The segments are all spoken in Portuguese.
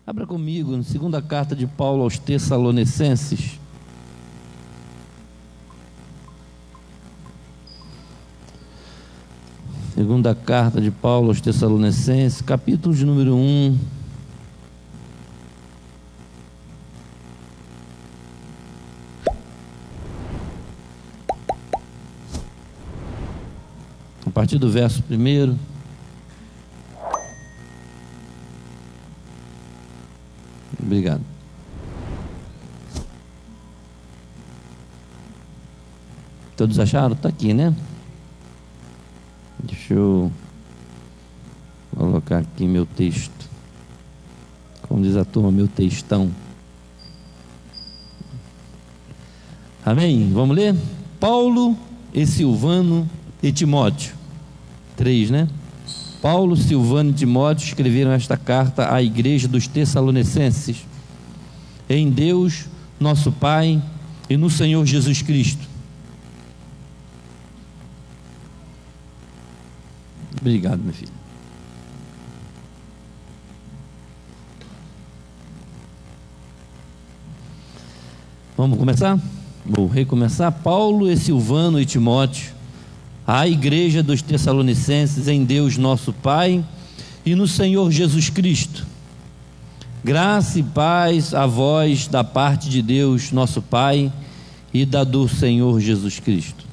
Abra comigo na segunda carta de Paulo aos Tessalonicenses. Segunda carta de Paulo aos Tessalonicenses, capítulo de número 1. A partir do verso 1. Obrigado. Todos acharam? Está aqui, né? Deixa eu colocar aqui meu texto. Como diz a turma, meu textão. Amém? Vamos ler? Paulo e Silvano e Timóteo. 3, né? Paulo, Silvano e Timóteo escreveram esta carta à igreja dos Tessalonicenses, em Deus, nosso Pai, e no Senhor Jesus Cristo. Obrigado, meu filho. Vamos começar? Vou recomeçar. Paulo e Silvano e Timóteo, à igreja dos Tessalonicenses, em Deus nosso Pai e no Senhor Jesus Cristo. Graça e paz a vós da parte de Deus nosso Pai e da do Senhor Jesus Cristo.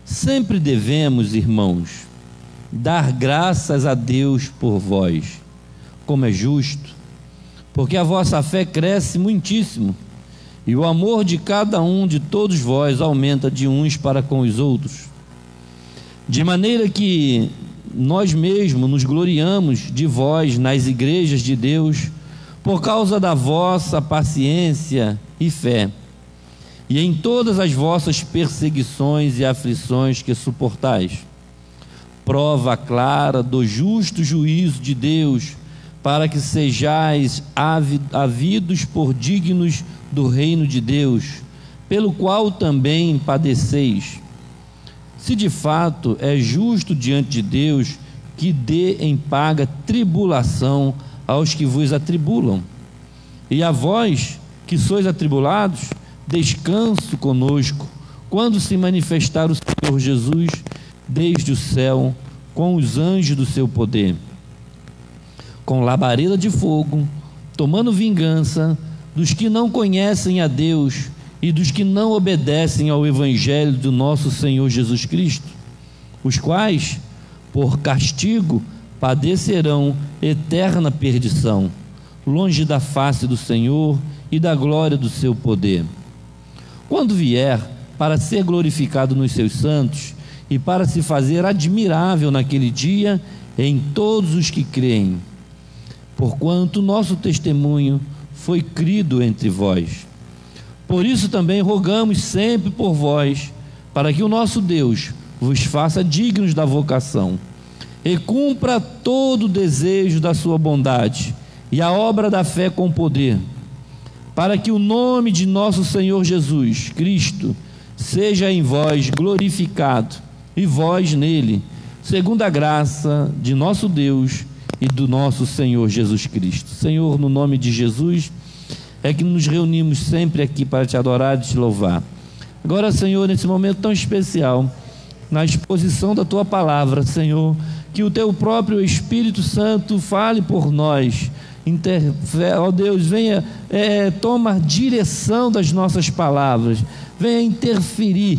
Sempre devemos, irmãos, dar graças a Deus por vós, como é justo, porque a vossa fé cresce muitíssimo, e o amor de cada um de todos vós aumenta de uns para com os outros, de maneira que nós mesmos nos gloriamos de vós nas igrejas de Deus, por causa da vossa paciência e fé, e em todas as vossas perseguições e aflições que suportais, prova clara do justo juízo de Deus, para que sejais havidos por dignos do reino de Deus, pelo qual também padeceis. Se de fato é justo diante de Deus que dê em paga tribulação aos que vos atribulam, e a vós que sois atribulados, descanso conosco, quando se manifestar o Senhor Jesus desde o céu, com os anjos do seu poder, com labareda de fogo, tomando vingança dos que não conhecem a Deus e dos que não obedecem ao Evangelho do nosso Senhor Jesus Cristo, os quais, por castigo, padecerão eterna perdição, longe da face do Senhor e da glória do seu poder. Quando vier para ser glorificado nos seus santos e para se fazer admirável naquele dia em todos os que creem, porquanto nosso testemunho foi crido entre vós. Por isso também rogamos sempre por vós, para que o nosso Deus vos faça dignos da vocação, e cumpra todo o desejo da sua bondade, e a obra da fé com poder, para que o nome de nosso Senhor Jesus Cristo seja em vós glorificado, e vós nele, segundo a graça de nosso Deus e do nosso Senhor Jesus Cristo. Senhor, no nome de Jesus, é que nos reunimos sempre aqui para te adorar e te louvar. Agora, Senhor, nesse momento tão especial, na exposição da tua palavra, Senhor, que o teu próprio Espírito Santo fale por nós, ó Deus, venha tomar direção das nossas palavras, venha intervir,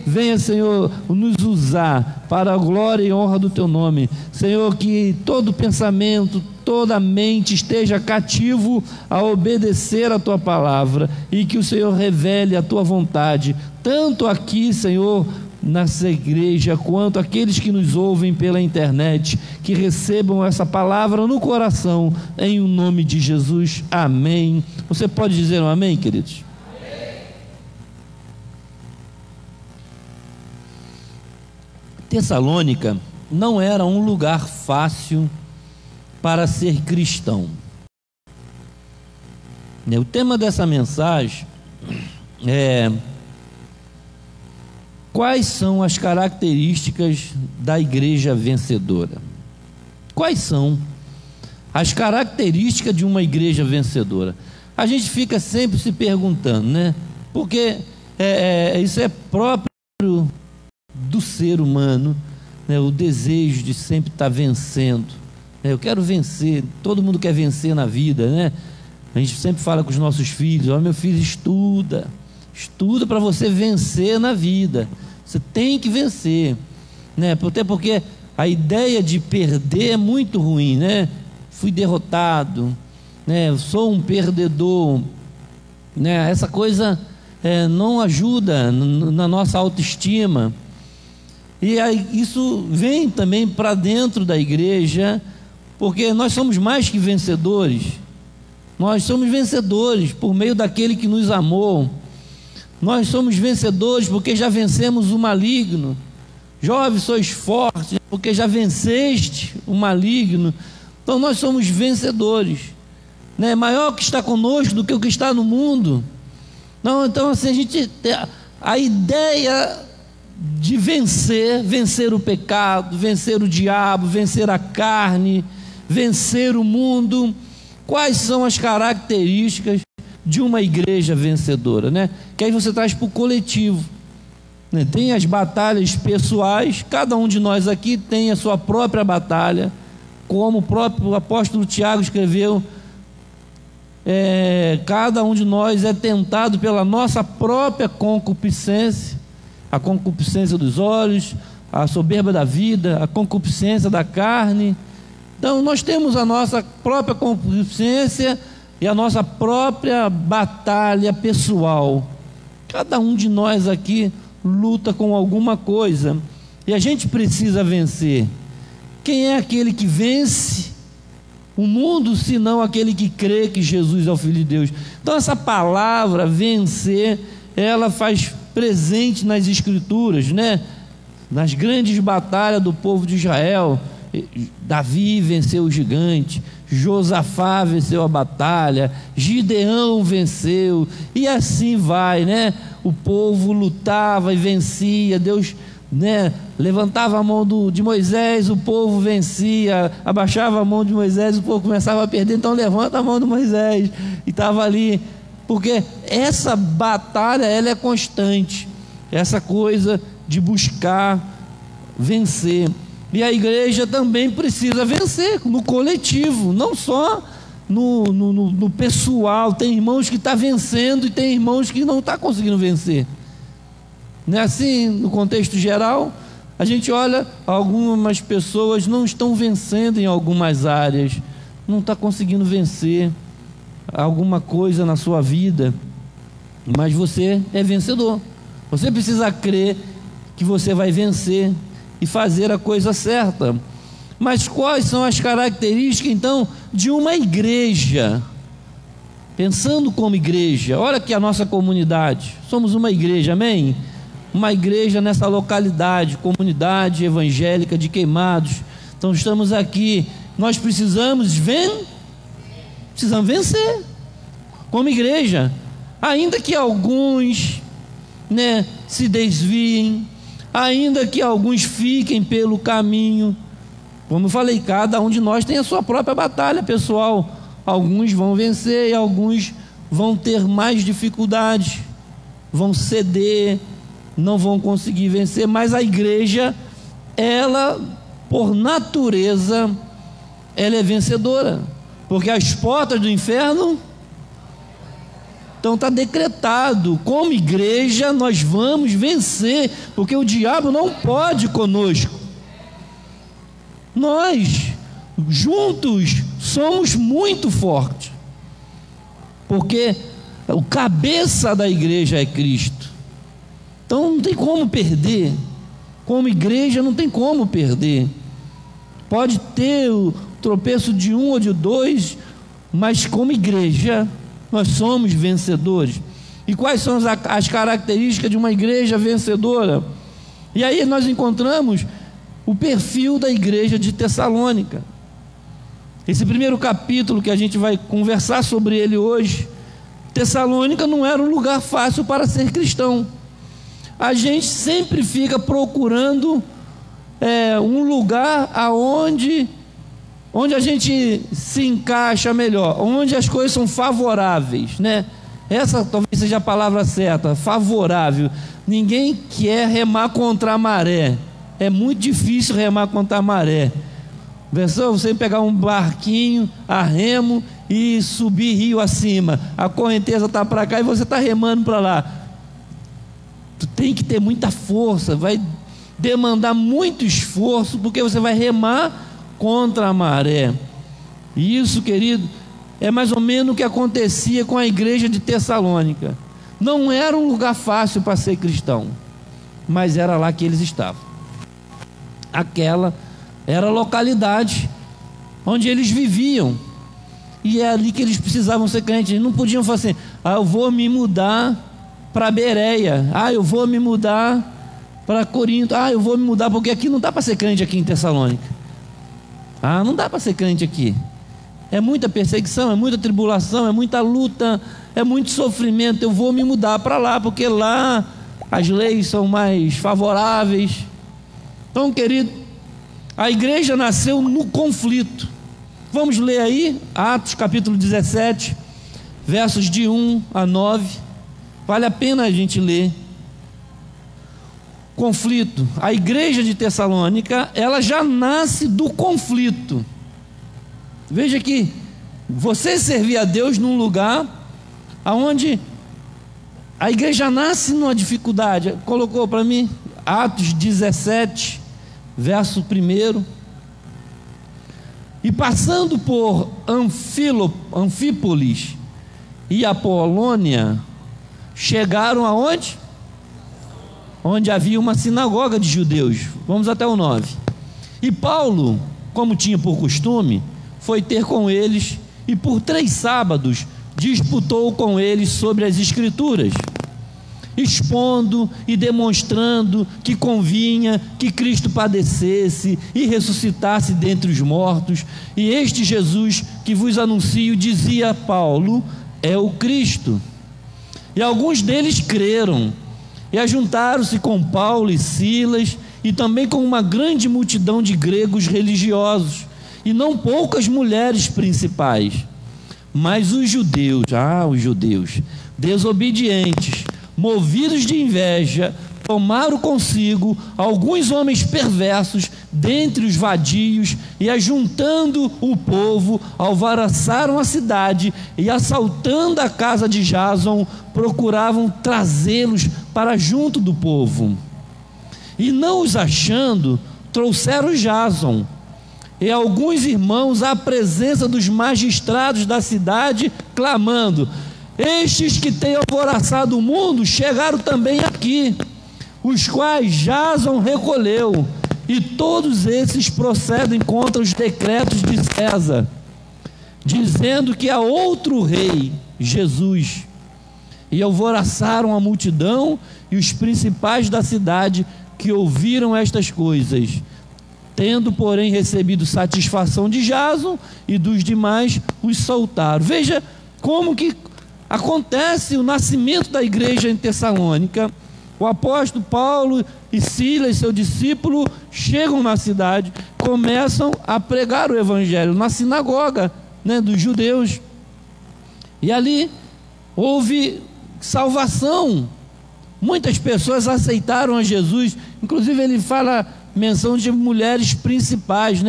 venha, Senhor, nos usar para a glória e honra do teu nome. Senhor, que todo pensamento, toda mente esteja cativo a obedecer a tua palavra, e que o Senhor revele a tua vontade, tanto aqui, Senhor, nessa igreja, quanto aqueles que nos ouvem pela internet, que recebam essa palavra no coração, em o nome de Jesus, amém. Você pode dizer um amém, queridos? Amém. Tessalônica não era um lugar fácil para ser cristão. O tema dessa mensagem é: quais são as características da igreja vencedora? Quais são as características de uma igreja vencedora. A gente fica sempre se perguntando, né? Porque isso é próprio do ser humano, né? O desejo de sempre estar vencendo. Eu quero vencer, todo mundo quer vencer na vida, né? A gente sempre fala com os nossos filhos: ó, meu filho, estuda para você vencer na vida. Você tem que vencer, né? Até porque a ideia de perder é muito ruim, né? Fui derrotado, né? Sou um perdedor, né? Essa coisa não ajuda na nossa autoestima. E aí, isso vem também para dentro da igreja, porque nós somos mais que vencedores. Nós somos vencedores por meio daquele que nos amou. Nós somos vencedores porque já vencemos o maligno. Jovens, sois fortes, porque já venceste o maligno. Então nós somos vencedores, né? Maior que está conosco do que o que está no mundo. Não, então assim, a gente tem a ideia de vencer o pecado, vencer o diabo, vencer a carne, vencer o mundo. Quais são as características de uma igreja vencedora, né? Que aí você traz para o coletivo, né? Tem as batalhas pessoais, cada um de nós aqui tem a sua própria batalha, como o próprio apóstolo Tiago escreveu, cada um de nós é tentado pela nossa própria concupiscência, a concupiscência dos olhos, a soberba da vida, a concupiscência da carne. Então nós temos a nossa própria concupiscência e a nossa própria batalha pessoal. Cada um de nós aqui luta com alguma coisa e a gente precisa vencer. Quem é aquele que vence o mundo, senão aquele que crê que Jesus é o Filho de Deus? Então essa palavra vencer, ela faz presente nas Escrituras, né? Nas grandes batalhas do povo de Israel, Davi venceu o gigante, Josafá venceu a batalha, Gideão venceu, e assim vai, né? O povo lutava e vencia, Deus, né, levantava a mão de Moisés, o povo vencia, abaixava a mão de Moisés, o povo começava a perder. Então levanta a mão de Moisés, e estava ali, porque essa batalha, ela é constante, essa coisa de buscar vencer. E a igreja também precisa vencer no coletivo, não só no pessoal. Tem irmãos que estão vencendo e tem irmãos que não estão conseguindo vencer. Não é assim, no contexto geral? A gente olha, algumas pessoas não estão vencendo em algumas áreas, não está conseguindo vencer alguma coisa na sua vida, mas você é vencedor. Você precisa crer que você vai vencer e fazer a coisa certa. Mas quais são as características então de uma igreja? Pensando como igreja, olha aqui a nossa comunidade, somos uma igreja, amém? Uma igreja nessa localidade, comunidade evangélica de Queimados. Então estamos aqui, nós precisamos vencer como igreja, ainda que alguns, né, se desviem, ainda que alguns fiquem pelo caminho. Como eu falei, cada um de nós tem a sua própria batalha pessoal. Alguns vão vencer e alguns vão ter mais dificuldades, vão ceder, não vão conseguir vencer. Mas a igreja, ela, por natureza, ela é vencedora, porque as portas do inferno, então está decretado, como igreja nós vamos vencer, porque o diabo não pode conosco. Nós juntos somos muito fortes, porque o cabeça da igreja é Cristo. Então não tem como perder. Como igreja não tem como perder. Pode ter o tropeço de um ou de dois, mas como igreja nós somos vencedores. E quais são as características de uma igreja vencedora? E aí nós encontramos o perfil da igreja de Tessalônica. Esse primeiro capítulo que a gente vai conversar sobre ele hoje, Tessalônica não era um lugar fácil para ser cristão. A gente sempre fica procurando um lugar aonde onde a gente se encaixa melhor, onde as coisas são favoráveis, né? Essa talvez seja a palavra certa, favorável. Ninguém quer remar contra a maré. É muito difícil remar contra a maré. Versão, você pegar um barquinho a remo e subir rio acima. A correnteza está para cá e você está remando para lá. Tu tem que ter muita força, vai demandar muito esforço, porque você vai remar contra a maré. E isso, querido, é mais ou menos o que acontecia com a igreja de Tessalônica. Não era um lugar fácil para ser cristão, mas era lá que eles estavam. Aquela era a localidade onde eles viviam, e é ali que eles precisavam ser crentes. Eles não podiam falar assim: eu vou me mudar para Bereia, eu vou me mudar para Corinto, eu vou me mudar, porque aqui não dá para ser crente aqui em Tessalônica. Não dá para ser crente aqui. É muita perseguição, é muita tribulação, é muita luta, é muito sofrimento. Eu vou me mudar para lá, porque lá as leis são mais favoráveis. Então, querido, a igreja nasceu no conflito. Vamos ler aí, Atos capítulo 17, versos de 1 a 9. Vale a pena a gente ler. Conflito. A igreja de Tessalônica, ela já nasce do conflito. Veja que você servir a Deus num lugar onde a igreja nasce numa dificuldade. Colocou para mim Atos 17, verso 1. E passando por Anfípolis e Apolônia, chegaram aonde? Onde havia uma sinagoga de judeus. Vamos até o 9. E Paulo, como tinha por costume, foi ter com eles, e por 3 sábados disputou com eles sobre as Escrituras, expondo e demonstrando que convinha que Cristo padecesse e ressuscitasse dentre os mortos. E este Jesus que vos anuncio, dizia Paulo, é o Cristo. E alguns deles creram, e ajuntaram-se com Paulo e Silas, e também com uma grande multidão de gregos religiosos, e não poucas mulheres principais. Mas os judeus, desobedientes, movidos de inveja, tomaram consigo alguns homens perversos dentre os vadios, e ajuntando o povo, alvoroçaram a cidade, e assaltando a casa de Jason, procuravam trazê-los para junto do povo. E não os achando, trouxeram Jason e alguns irmãos à presença dos magistrados da cidade, clamando: estes que têm alvoroçado o mundo chegaram também aqui, os quais Jason recolheu, e todos esses procedem contra os decretos de César, dizendo que há outro rei, Jesus. E alvoroçaram a multidão e os principais da cidade, que ouviram estas coisas. Tendo, porém, recebido satisfação de Jason e dos demais, os soltaram. Veja como que acontece o nascimento da igreja em Tessalônica. O apóstolo Paulo e Silas, seu discípulo, chegam na cidade, começam a pregar o evangelho na sinagoga, dos judeus. E ali houve salvação. Muitas pessoas aceitaram a Jesus. Inclusive ele fala menção de mulheres principais,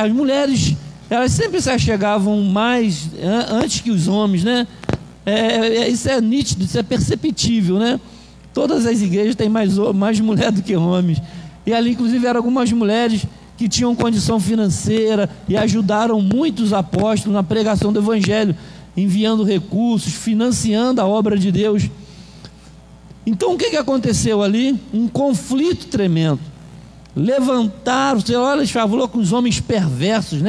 as mulheres, elas sempre se achegavam mais antes que os homens, isso é nítido, isso é perceptível, Todas as igrejas têm mais mulher do que homens, e ali inclusive eram algumas mulheres que tinham condição financeira e ajudaram muitos apóstolos na pregação do evangelho, enviando recursos, financiando a obra de Deus. Então o que aconteceu ali? Um conflito tremendo. Levantaram, olha, falou com os homens perversos,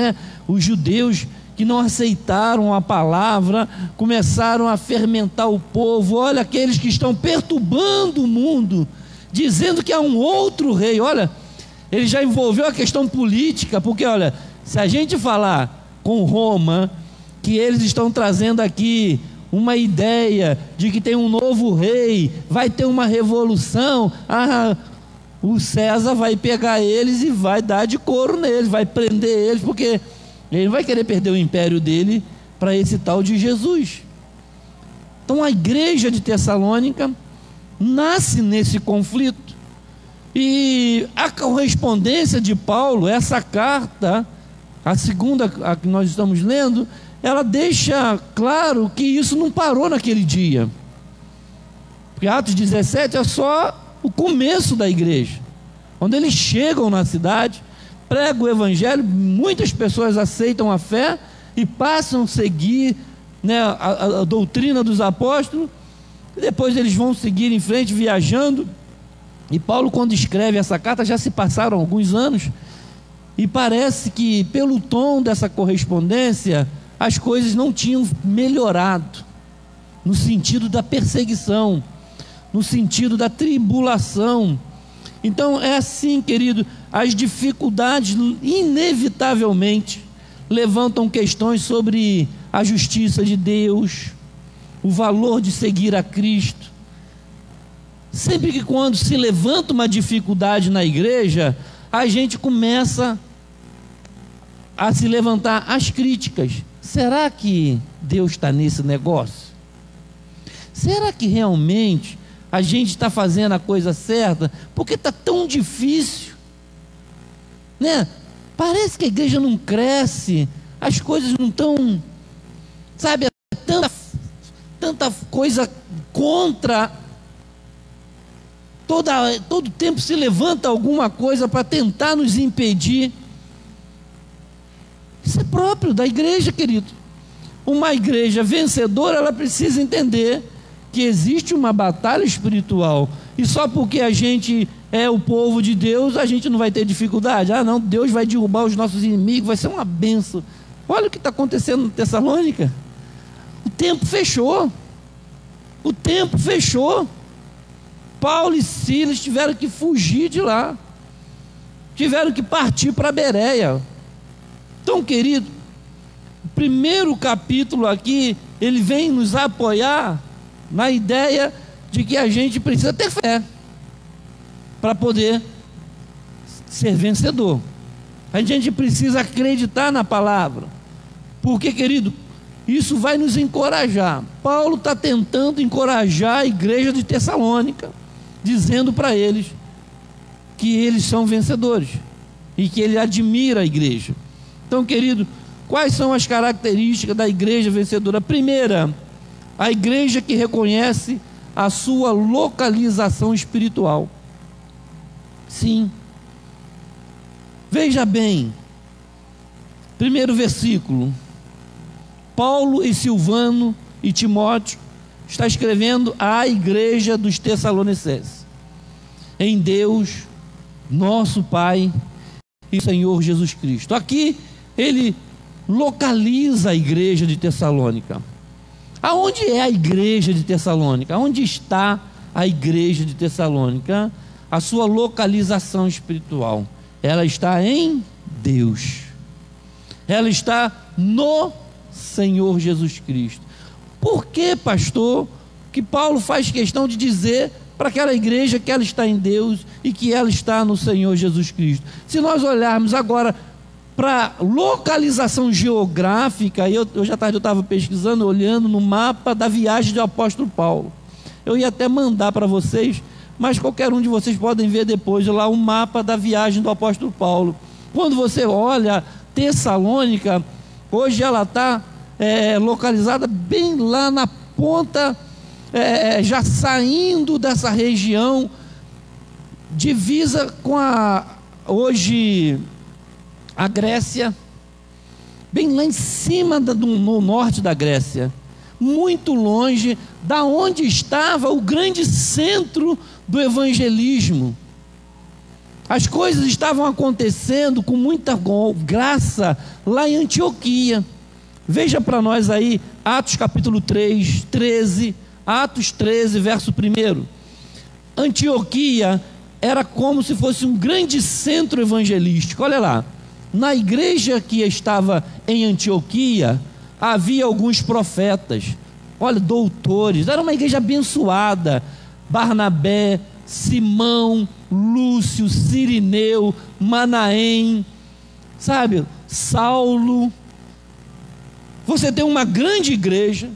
os judeus que não aceitaram a palavra, começaram a fermentar o povo. Olha, aqueles que estão perturbando o mundo, dizendo que há um outro rei. Olha, ele já envolveu a questão política, porque olha, se a gente falar com Roma, que eles estão trazendo aqui uma ideia de que tem um novo rei, vai ter uma revolução, o César vai pegar eles e vai dar de couro neles, vai prender eles, porque ele não vai querer perder o império dele para esse tal de Jesus. Então a igreja de Tessalônica nasce nesse conflito, e a correspondência de Paulo, essa carta, a segunda, a que nós estamos lendo, ela deixa claro que isso não parou naquele dia, porque Atos 17 é só o começo da igreja. Quando eles chegam na cidade, pregam o evangelho, muitas pessoas aceitam a fé e passam a seguir, né, a doutrina dos apóstolos, e depois eles vão seguir em frente viajando. E Paulo, quando escreve essa carta, já se passaram alguns anos, e parece que pelo tom dessa correspondência as coisas não tinham melhorado, no sentido da perseguição, no sentido da tribulação. Então é assim, querido, as dificuldades inevitavelmente levantam questões sobre a justiça de Deus, o valor de seguir a Cristo. Sempre que quando se levanta uma dificuldade na igreja, a gente começa a se levantar as críticas. Será que Deus está nesse negócio? Será que realmente a gente está fazendo a coisa certa? Porque está tão difícil, né? Parece que a igreja não cresce, as coisas não estão, sabe, tanta coisa contra. Todo tempo se levanta alguma coisa para tentar nos impedir. Isso é próprio da igreja, querido. Uma igreja vencedora, ela precisa entender que existe uma batalha espiritual, e só porque a gente é o povo de Deus, a gente não vai ter dificuldade. Ah não, Deus vai derrubar os nossos inimigos, vai ser uma bênção. Olha o que está acontecendo em Tessalônica. O tempo fechou. O tempo fechou. Paulo e Silas tiveram que fugir de lá, tiveram que partir para Bereia. Então, querido, o primeiro capítulo aqui, ele vem nos apoiar na ideia de que a gente precisa ter fé para poder ser vencedor. A gente precisa acreditar na palavra, porque, querido, isso vai nos encorajar. Paulo está tentando encorajar a igreja de Tessalônica, dizendo para eles que eles são vencedores e que ele admira a igreja. Então, querido, quais são as características da igreja vencedora? Primeira, a igreja que reconhece a sua localização espiritual. Sim. Veja bem, primeiro versículo, Paulo e Silvano e Timóteo está escrevendo à igreja dos Tessalonicenses, em Deus, nosso Pai e Senhor Jesus Cristo. Aqui ele localiza a igreja de Tessalônica. Aonde é a igreja de Tessalônica? Onde está a igreja de Tessalônica? A sua localização espiritual, ela está em Deus, ela está no Senhor Jesus Cristo. Por que, pastor, que Paulo faz questão de dizer para aquela igreja que ela está em Deus e que ela está no Senhor Jesus Cristo? Se nós olharmos agora para localização geográfica, hoje à tarde eu estava pesquisando, olhando no mapa da viagem do apóstolo Paulo. Eu ia até mandar para vocês, mas qualquer um de vocês podem ver depois lá um mapa da viagem do apóstolo Paulo. Quando você olha Tessalônica, hoje ela está localizada bem lá na ponta, já saindo dessa região, divisa com hoje a Grécia, bem lá em cima no norte da Grécia, muito longe da onde estava o grande centro do evangelismo. As coisas estavam acontecendo com muita graça lá em Antioquia. Veja para nós aí Atos capítulo 3, 13, Atos 13, verso 1. Antioquia era como se fosse um grande centro evangelístico. Olha lá, na igreja que estava em Antioquia, havia alguns profetas, olha, doutores, era uma igreja abençoada. Barnabé, Simão, Lúcio, Cirineu, Manaém, sabe, Saulo. Você tem uma grande igreja.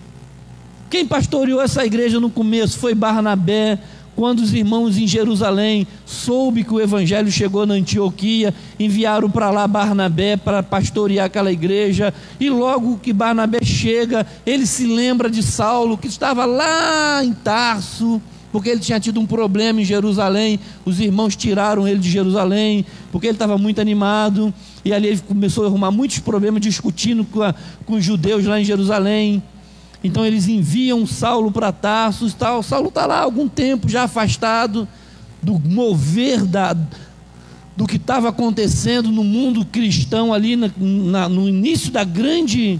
Quem pastoreou essa igreja no começo foi Barnabé. Quando os irmãos em Jerusalém soube que o evangelho chegou na Antioquia, enviaram para lá Barnabé para pastorear aquela igreja. E logo que Barnabé chega, ele se lembra de Saulo, que estava lá em Tarso, porque ele tinha tido um problema em Jerusalém. Os irmãos tiraram ele de Jerusalém, porque ele estava muito animado, e ali ele começou a arrumar muitos problemas, discutindo com os judeus lá em Jerusalém. Então eles enviam Saulo para Tarso, tal. Saulo está lá há algum tempo já afastado do mover do que estava acontecendo no mundo cristão ali no início da grande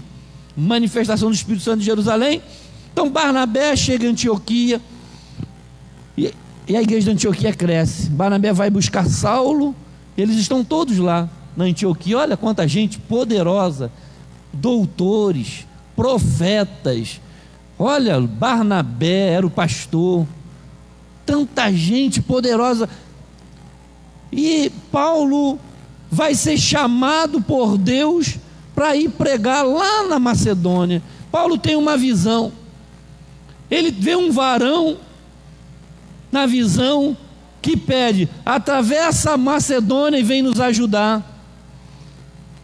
manifestação do Espírito Santo de Jerusalém. Então Barnabé chega em Antioquia e a igreja de Antioquia cresce. Barnabé vai buscar Saulo, eles estão todos lá na Antioquia. Olha quanta gente poderosa, doutores, profetas. Olha, Barnabé era o pastor, tanta gente poderosa. E Paulo vai ser chamado por Deus para ir pregar lá na Macedônia. Paulo tem uma visão, ele vê um varão na visão que pede: atravessa a Macedônia e vem nos ajudar.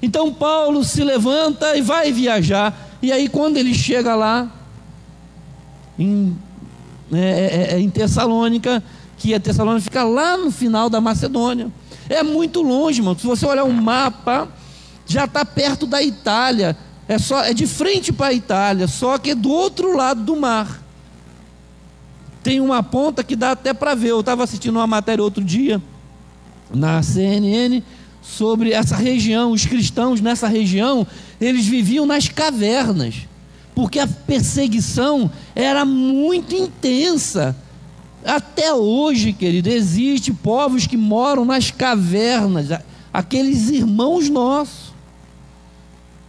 Então Paulo se levanta e vai viajar. E aí quando ele chega lá em Tessalônica, que a Tessalônica fica lá no final da Macedônia, é muito longe, mano. Se você olhar um mapa, já está perto da Itália, é de frente para a Itália, só que do outro lado do mar. Tem uma ponta que dá até para ver. Eu estava assistindo uma matéria outro dia na CNN sobre essa região. Os cristãos nessa região, eles viviam nas cavernas, porque a perseguição era muito intensa. Até hoje, querido, existe povos que moram nas cavernas, aqueles irmãos nossos.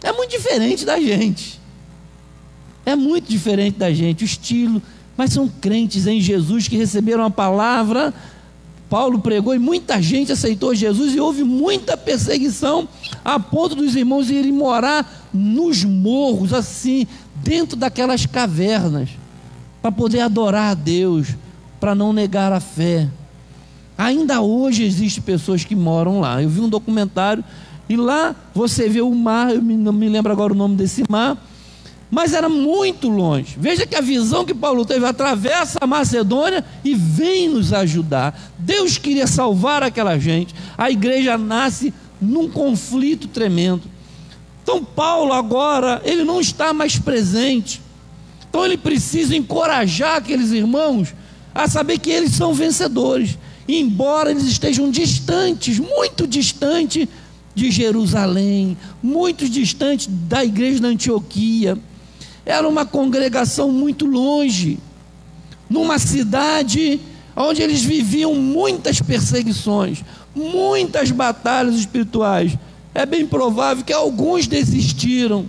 É muito diferente da gente, é muito diferente da gente, o estilo, mas são crentes em Jesus que receberam a palavra. Paulo pregou e muita gente aceitou Jesus, e houve muita perseguição, a ponto dos irmãos irem morar nos morros, assim, dentro daquelas cavernas, para poder adorar a Deus, para não negar a fé. Ainda hoje existem pessoas que moram lá. Eu vi um documentário, e lá você vê o mar, não me lembro agora o nome desse mar, mas era muito longe. Veja que a visão que Paulo teve: atravessa a Macedônia e vem nos ajudar. Deus queria salvar aquela gente. A igreja nasce num conflito tremendo. Então Paulo agora, ele não está mais presente. Então ele precisa encorajar aqueles irmãos a saber que eles são vencedores, embora eles estejam distantes, muito distantes de Jerusalém, muito distantes da igreja da Antioquia. Era uma congregação muito longe, numa cidade onde eles viviam muitas perseguições, muitas batalhas espirituais. É bem provável que alguns desistiram,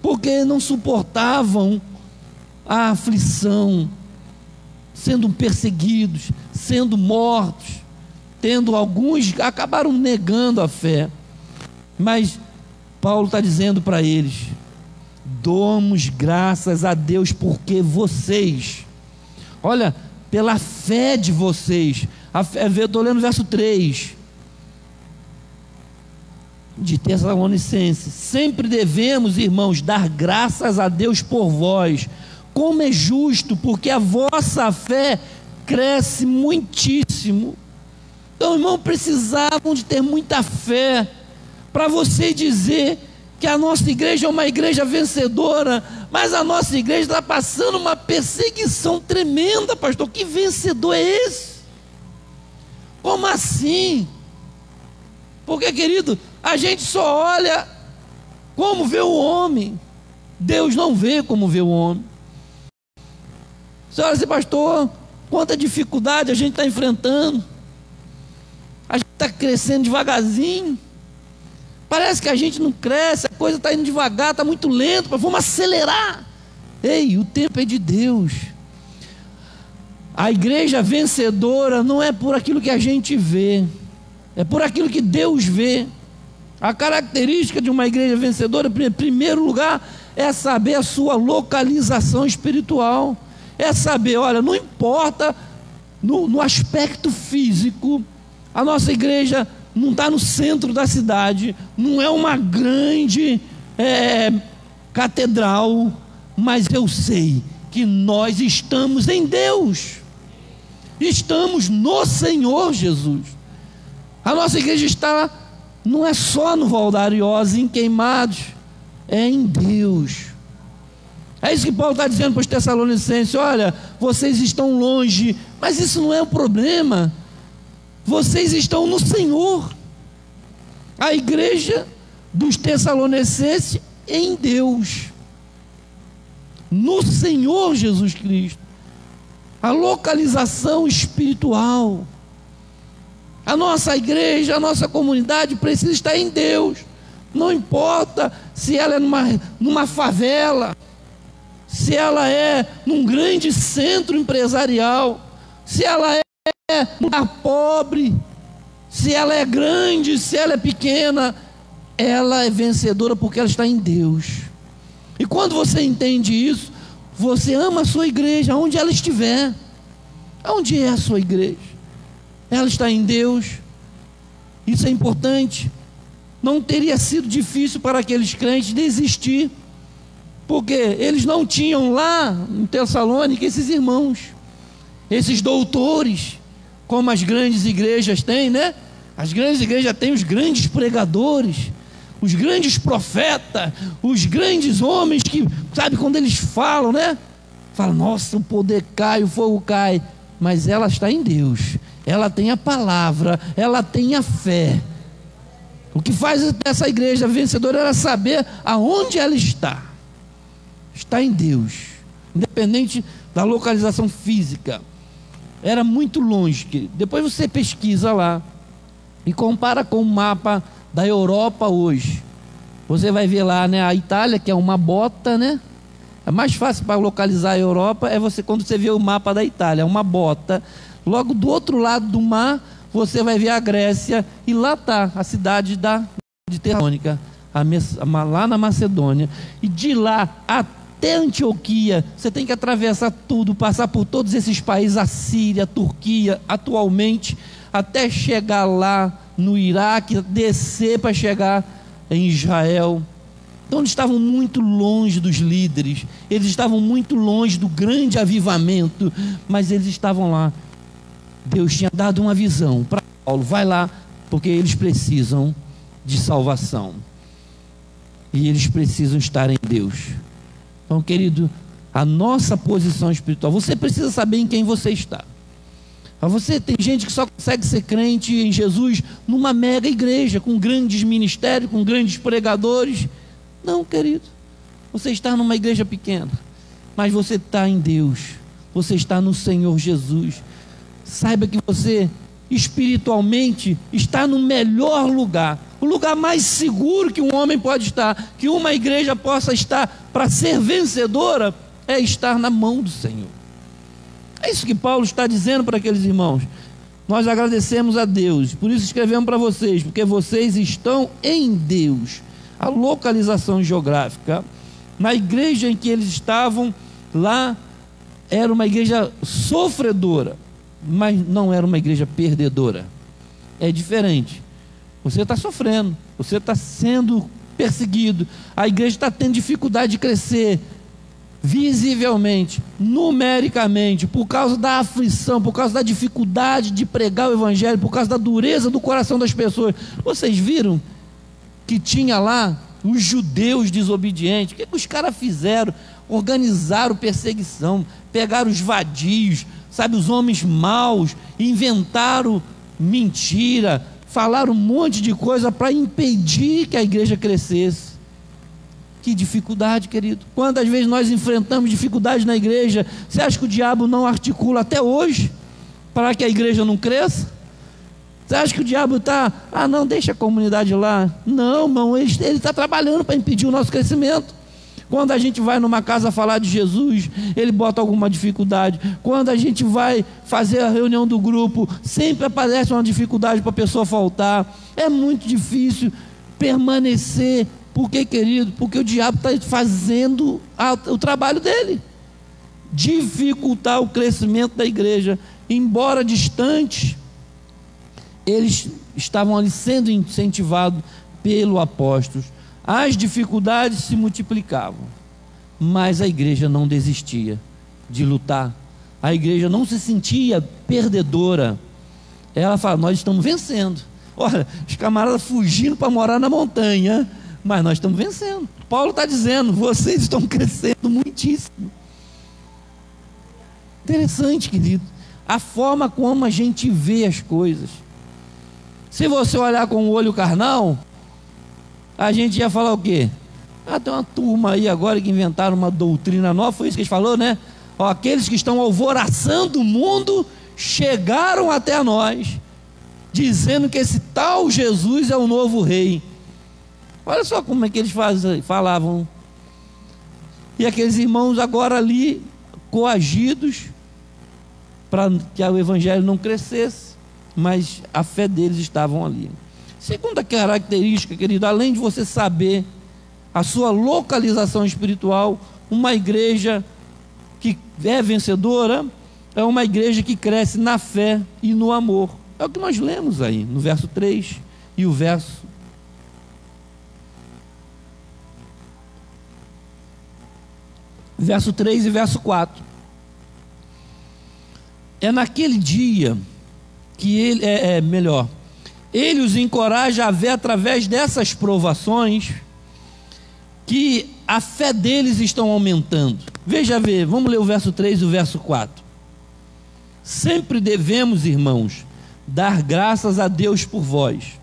porque não suportavam a aflição, sendo perseguidos, sendo mortos, tendo alguns acabaram negando a fé. Mas Paulo está dizendo para eles: damos graças a Deus porque vocês, olha, pela fé de vocês, eu estou lendo o verso 3 de Tessalonicenses: sempre devemos, irmãos, dar graças a Deus por vós, como é justo, porque a vossa fé cresce muitíssimo. Então, irmão, precisavam de ter muita fé para você dizer que a nossa igreja é uma igreja vencedora. Mas a nossa igreja está passando uma perseguição tremenda, pastor. Que vencedor é esse? Como assim? Porque, querido, a gente só olha como vê o homem, Deus não vê como vê o homem. Você olha assim: pastor, quanta dificuldade a gente está enfrentando, a gente está crescendo devagarzinho, parece que a gente não cresce, a coisa está indo devagar, está muito lento, vamos acelerar. Ei, o tempo é de Deus. A igreja vencedora não é por aquilo que a gente vê, é por aquilo que Deus vê. A característica de uma igreja vencedora, em primeiro lugar, é saber a sua localização espiritual. É saber, olha, não importa no aspecto físico, a nossa igreja não está no centro da cidade, não é uma grande catedral, mas eu sei que nós estamos em Deus, estamos no Senhor Jesus. A nossa igreja está, não é só no Valdariosa, em Queimados, é em Deus. É isso que Paulo está dizendo para os Tessalonicenses: olha, vocês estão longe, mas isso não é o problema, vocês estão no Senhor. A igreja dos Tessalonicenses em Deus, no Senhor Jesus Cristo. A localização espiritual. A nossa igreja, a nossa comunidade precisa estar em Deus. Não importa se ela é numa favela, se ela é num grande centro empresarial, se ela é num lugar pobre, se ela é grande, se ela é pequena, ela é vencedora porque ela está em Deus. E quando você entende isso, você ama a sua igreja, onde ela estiver. Onde é a sua igreja? Ela está em Deus. Isso é importante. Não teria sido difícil para aqueles crentes desistir, porque eles não tinham lá em Tessalônica esses irmãos, esses doutores, como as grandes igrejas têm, né? As grandes igrejas têm os grandes pregadores, os grandes profetas, os grandes homens que, sabe, quando eles falam, né? Falam, nossa, o poder cai, o fogo cai. Mas ela está em Deus, ela tem a palavra, ela tem a fé. O que faz essa igreja vencedora era saber aonde ela está. Está em Deus, independente da localização física. Era muito longe, querido. Depois você pesquisa lá e compara com o mapa da Europa hoje. Você vai ver lá, né, a Itália, que é uma bota, né? É mais fácil para localizar a Europa quando você vê o mapa da Itália, é uma bota. Logo do outro lado do mar, você vai ver a Grécia, e lá está a cidade de Tessalônica, lá na Macedônia. E de lá até Antioquia, você tem que atravessar tudo, passar por todos esses países, a Síria, a Turquia, atualmente, até chegar lá no Iraque, descer para chegar em Israel. Então eles estavam muito longe dos líderes, eles estavam muito longe do grande avivamento, mas eles estavam lá. Deus tinha dado uma visão para Paulo: vai lá, porque eles precisam de salvação, e eles precisam estar em Deus. Então, querido, a nossa posição espiritual, você precisa saber em quem você está. Você tem gente que só consegue ser crente em Jesus numa mega igreja, com grandes ministérios, com grandes pregadores. Não, querido, você está numa igreja pequena, mas você está em Deus, você está no Senhor Jesus. Saiba que você espiritualmente está no melhor lugar, o lugar mais seguro que um homem pode estar, que uma igreja possa estar para ser vencedora, é estar na mão do Senhor. É isso que Paulo está dizendo para aqueles irmãos. Nós agradecemos a Deus, por isso escrevemos para vocês, porque vocês estão em Deus. A localização geográfica, na igreja em que eles estavam, lá era uma igreja sofredora, mas não era uma igreja perdedora. É diferente. Você está sofrendo, você está sendo perseguido, a igreja está tendo dificuldade de crescer, visivelmente, numericamente, por causa da aflição, por causa da dificuldade de pregar o evangelho, por causa da dureza do coração das pessoas. Vocês viram que tinha lá os judeus desobedientes? O que os caras fizeram? Organizaram perseguição, pegaram os vadios, sabe, os homens maus, inventaram mentira, falaram um monte de coisa para impedir que a igreja crescesse. Que dificuldade, querido. Quantas vezes nós enfrentamos dificuldades na igreja? Você acha que o diabo não articula até hoje para que a igreja não cresça? Você acha que o diabo está, não, deixa a comunidade lá? Não, irmão, ele está trabalhando para impedir o nosso crescimento. Quando a gente vai numa casa falar de Jesus, ele bota alguma dificuldade. Quando a gente vai fazer a reunião do grupo, sempre aparece uma dificuldade para a pessoa faltar. É muito difícil permanecer. Por quê, querido? Porque o diabo está fazendo o trabalho dele, dificultar o crescimento da igreja. Embora distantes, eles estavam ali sendo incentivados pelo apóstolo. As dificuldades se multiplicavam, mas a igreja não desistia de lutar. A igreja não se sentia perdedora. Ela fala: nós estamos vencendo. Olha, os camaradas fugindo para morar na montanha, mas nós estamos vencendo. Paulo está dizendo: vocês estão crescendo muitíssimo. Interessante, querido, a forma como a gente vê as coisas. Se você olhar com o olho carnal, a gente ia falar o quê? Tem uma turma aí agora que inventaram uma doutrina nova, foi isso que eles falou, né? Aqueles que estão alvoroçando o mundo chegaram até nós, dizendo que esse tal Jesus é o novo rei. Olha só como é que eles falavam. E aqueles irmãos agora ali, coagidos, para que o evangelho não crescesse, mas a fé deles estavam ali. Segunda característica, querido, além de você saber a sua localização espiritual, uma igreja que é vencedora é uma igreja que cresce na fé e no amor. É o que nós lemos aí no verso 3 e o verso 3 e verso 4. É naquele dia que ele os encoraja a ver através dessas provações que a fé deles estão aumentando. Veja, vamos ler o verso 3 e o verso 4. Sempre devemos, irmãos, dar graças a Deus por vós,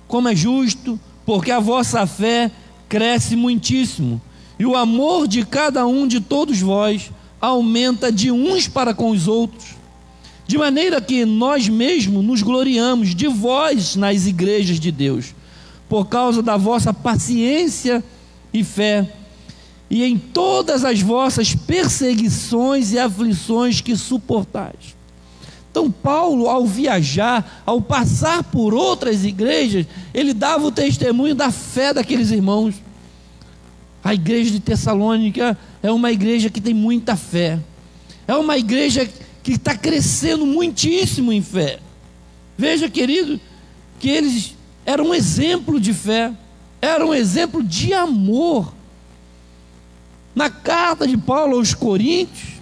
como é justo, porque a vossa fé cresce muitíssimo, e o amor de cada um de todos vós aumenta de uns para com os outros, de maneira que nós mesmos nos gloriamos de vós nas igrejas de Deus, por causa da vossa paciência e fé, e em todas as vossas perseguições e aflições que suportais. Então Paulo, ao viajar, ao passar por outras igrejas, ele dava o testemunho da fé daqueles irmãos. A igreja de Tessalônica é uma igreja que tem muita fé, é uma igreja que está crescendo muitíssimo em fé. Veja, querido, que eles eram um exemplo de fé, eram um exemplo de amor. Na carta de Paulo aos Coríntios,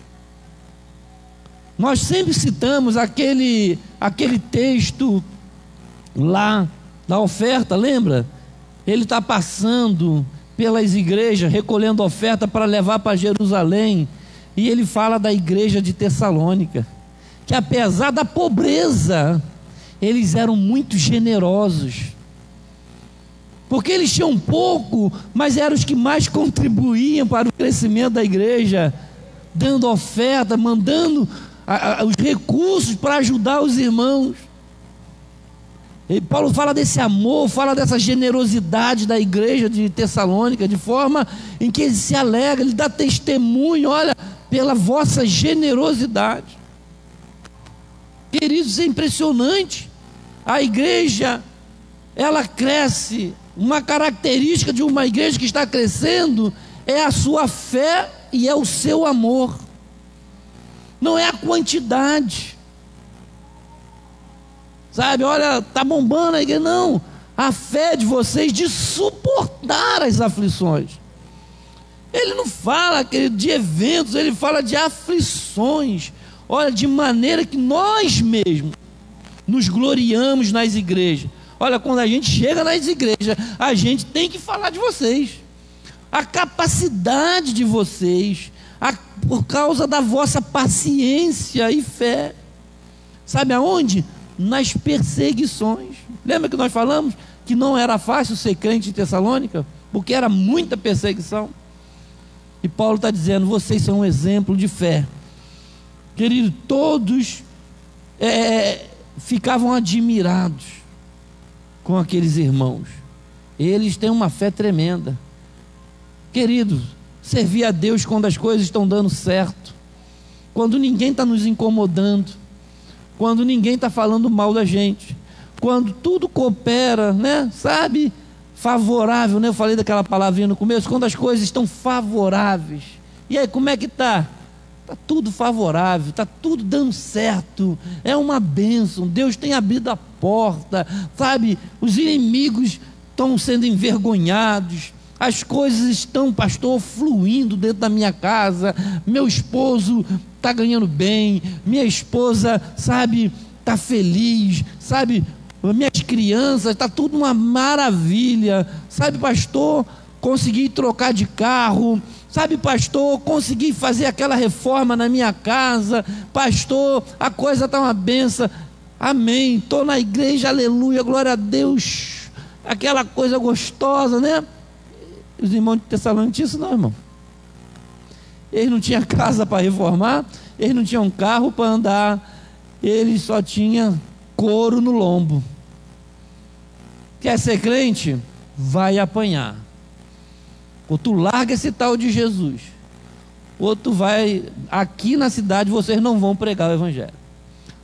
nós sempre citamos aquele texto lá da oferta, lembra? Ele está passando pelas igrejas, recolhendo oferta para levar para Jerusalém, e ele fala da igreja de Tessalônica, que apesar da pobreza, eles eram muito generosos, porque eles tinham pouco, mas eram os que mais contribuíam para o crescimento da igreja, dando oferta, mandando os recursos para ajudar os irmãos. E Paulo fala desse amor, fala dessa generosidade da igreja de Tessalônica, de forma em que ele se alegra, ele dá testemunho, olha, pela vossa generosidade. Queridos, é impressionante. A igreja, ela cresce. Uma característica de uma igreja que está crescendo é a sua fé e é o seu amor. Não é a quantidade. Sabe, olha, está bombando a igreja. Não, a fé de vocês de suportar as aflições. Ele não fala, querido, de eventos, ele fala de aflições. Olha, de maneira que nós mesmos nos gloriamos nas igrejas. Olha, quando a gente chega nas igrejas, a gente tem que falar de vocês, a capacidade de vocês, por causa da vossa paciência e fé. Sabe aonde? Nas perseguições. Lembra que nós falamos que não era fácil ser crente em Tessalônica, porque era muita perseguição? E Paulo está dizendo: vocês são um exemplo de fé. Querido, todos ficavam admirados com aqueles irmãos. Eles têm uma fé tremenda. Querido, servir a Deus quando as coisas estão dando certo, quando ninguém está nos incomodando, quando ninguém está falando mal da gente, quando tudo coopera, né? Sabe? Favorável, né? Eu falei daquela palavrinha no começo, quando as coisas estão favoráveis. E aí, como é que está? Está tudo favorável, está tudo dando certo, é uma bênção, Deus tem abrido a porta, sabe? Os inimigos estão sendo envergonhados, as coisas estão, pastor, fluindo dentro da minha casa, meu esposo está ganhando bem, minha esposa, sabe, está feliz, sabe, minhas crianças, está tudo uma maravilha, sabe, pastor, consegui trocar de carro, sabe, pastor, consegui fazer aquela reforma na minha casa, pastor, a coisa está uma benção, amém, estou na igreja, aleluia, glória a Deus, aquela coisa gostosa, né? Os irmãos de Tessalônica tinham isso não, irmão. Eles não tinham casa para reformar, eles não tinham carro para andar, eles só tinham couro no lombo. Quer ser crente? Vai apanhar. Ou tu larga esse tal de Jesus, ou tu vai, aqui na cidade vocês não vão pregar o evangelho,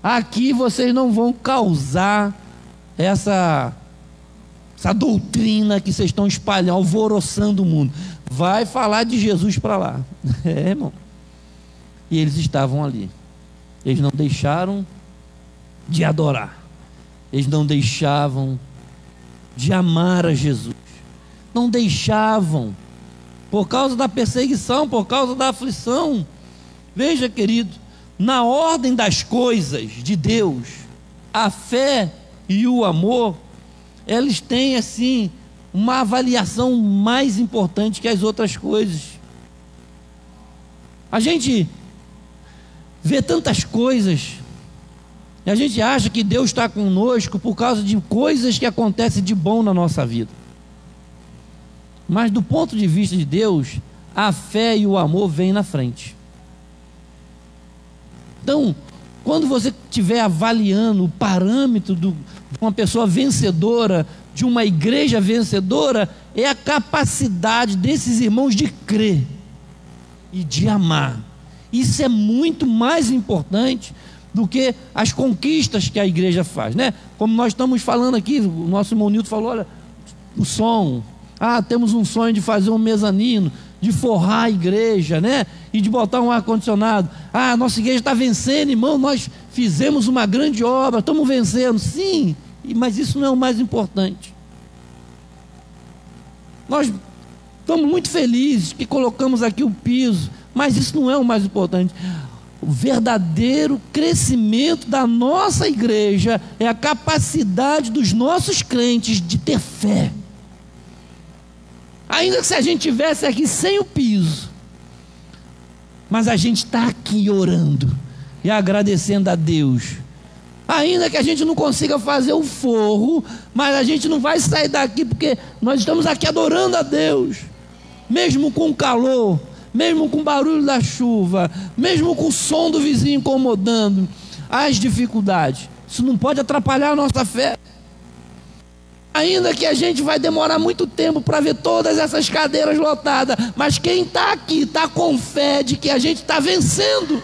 aqui vocês não vão causar essa doutrina que vocês estão espalhando, alvoroçando o mundo, vai falar de Jesus para lá. Irmão, e eles estavam ali, eles não deixaram de adorar, eles não deixavam de amar a Jesus, não deixavam, por causa da perseguição, por causa da aflição. Veja, querido, na ordem das coisas de Deus, a fé e o amor, eles têm assim uma avaliação mais importante que as outras coisas. A gente vê tantas coisas e a gente acha que Deus está conosco por causa de coisas que acontecem de bom na nossa vida. Mas do ponto de vista de Deus, a fé e o amor vêm na frente. Então, quando você estiver avaliando o parâmetro de uma pessoa vencedora, de uma igreja vencedora, é a capacidade desses irmãos de crer e de amar. Isso é muito mais importante do que as conquistas que a igreja faz, né? Como nós estamos falando aqui, o nosso irmão Nilton falou, olha, o som, temos um sonho de fazer um mezanino, de forrar a igreja, né? E de botar um ar-condicionado. Nossa igreja está vencendo, irmão, nós fizemos uma grande obra, estamos vencendo. Sim, mas isso não é o mais importante. Nós estamos muito felizes que colocamos aqui o piso, mas isso não é o mais importante. O verdadeiro crescimento da nossa igreja é a capacidade dos nossos crentes de ter fé. Ainda que se a gente tivesse aqui sem o piso, mas a gente está aqui orando e agradecendo a Deus. Ainda que a gente não consiga fazer o forro, mas a gente não vai sair daqui porque nós estamos aqui adorando a Deus, mesmo com o calor, mesmo com o barulho da chuva, mesmo com o som do vizinho incomodando, as dificuldades. Isso não pode atrapalhar a nossa fé. Ainda que a gente vai demorar muito tempo para ver todas essas cadeiras lotadas, mas quem está aqui está com fé de que a gente está vencendo.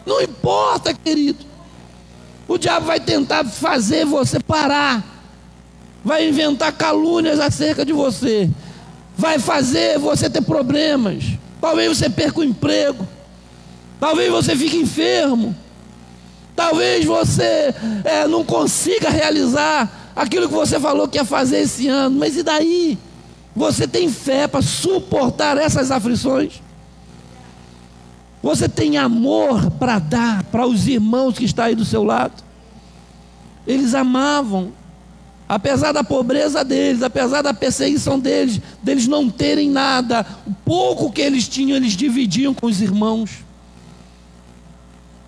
Não importa, querido. O diabo vai tentar fazer você parar, vai inventar calúnias acerca de você, vai fazer você ter problemas. Talvez você perca o emprego, talvez você fique enfermo, talvez você não consiga realizar aquilo que você falou que ia fazer esse ano. Mas e daí? Você tem fé para suportar essas aflições? Você tem amor para dar para os irmãos que estão aí do seu lado? Eles amavam, apesar da pobreza deles, apesar da perseguição deles, deles não terem nada, o pouco que eles tinham, eles dividiam com os irmãos.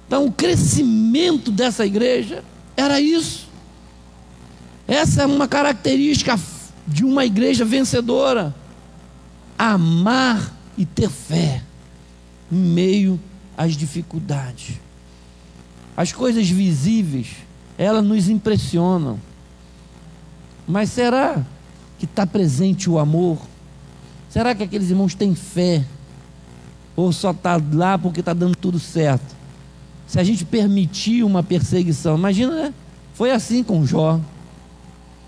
Então o crescimento dessa igreja era isso. Essa é uma característica de uma igreja vencedora: amar e ter fé em meio às dificuldades. As coisas visíveis, elas nos impressionam, mas será que está presente o amor? Será que aqueles irmãos têm fé? Ou só está lá porque está dando tudo certo? Se a gente permitir uma perseguição, imagina, né? Foi assim com Jó.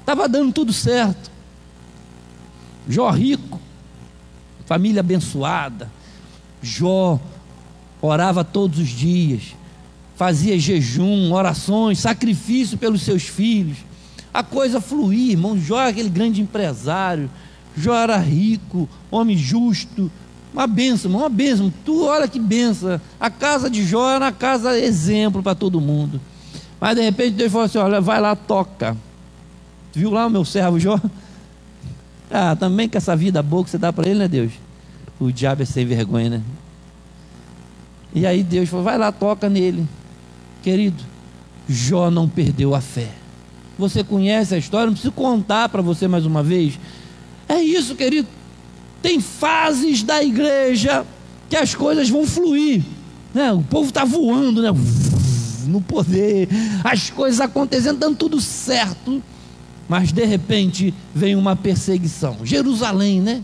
Estava dando tudo certo. Jó rico, família abençoada. Jó orava todos os dias, fazia jejum, orações, sacrifício pelos seus filhos. A coisa fluía, irmão. Jó era aquele grande empresário. Jó era rico, homem justo. Uma bênção, irmão, uma bênção. Tu olha que bênção. A casa de Jó era uma casa exemplo para todo mundo. Mas de repente Deus falou assim: olha, vai lá, toca. Tu viu lá o meu servo Jó? Ah, também com essa vida boa que você dá para ele, né, Deus? O diabo é sem vergonha, né? E aí Deus falou: vai lá, toca nele. Querido, Jó não perdeu a fé. Você conhece a história, não preciso contar para você mais uma vez. É isso, querido. Tem fases da igreja que as coisas vão fluir, né? O povo está voando, né? No poder, as coisas acontecendo, dando tudo certo. Mas de repente vem uma perseguição. Jerusalém, né?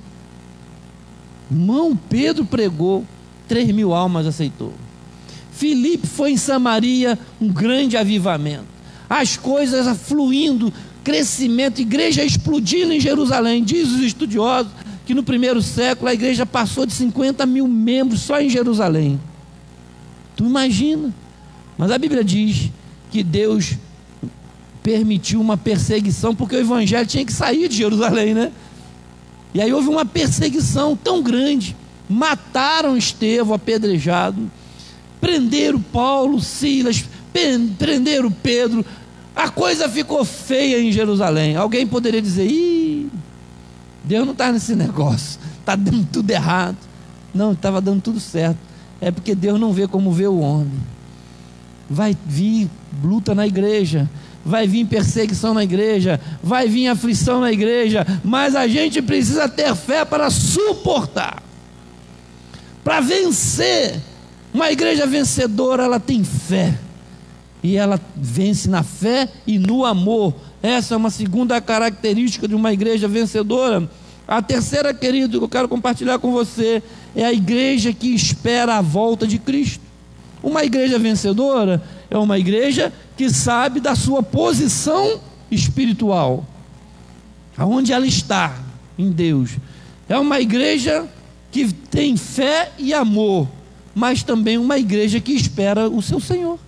Irmão Pedro pregou, 3.000 almas aceitou. Filipe foi em Samaria, um grande avivamento. As coisas fluindo, crescimento, igreja explodindo em Jerusalém. Diz os estudiosos que no primeiro século a igreja passou de 50.000 membros só em Jerusalém. Tu imagina? Mas a Bíblia diz que Deus permitiu uma perseguição, porque o evangelho tinha que sair de Jerusalém, né? E aí houve uma perseguição tão grande, mataram Estevão apedrejado, prenderam Paulo, Silas, prenderam Pedro. A coisa ficou feia em Jerusalém. Alguém poderia dizer: ih, Deus não está nesse negócio, está dando tudo errado. Não, estava dando tudo certo. É porque Deus não vê como vê o homem. Vai vir luta na igreja, vai vir perseguição na igreja, vai vir aflição na igreja, mas a gente precisa ter fé para suportar, para vencer. Uma igreja vencedora, ela tem fé, e ela vence na fé e no amor. Essa é uma segunda característica de uma igreja vencedora. A terceira, querido, que eu quero compartilhar com você, é a igreja que espera a volta de Cristo. Uma igreja vencedora é uma igreja que sabe da sua posição espiritual, aonde ela está em Deus. É uma igreja que tem fé e amor, mas também uma igreja que espera o seu Senhor.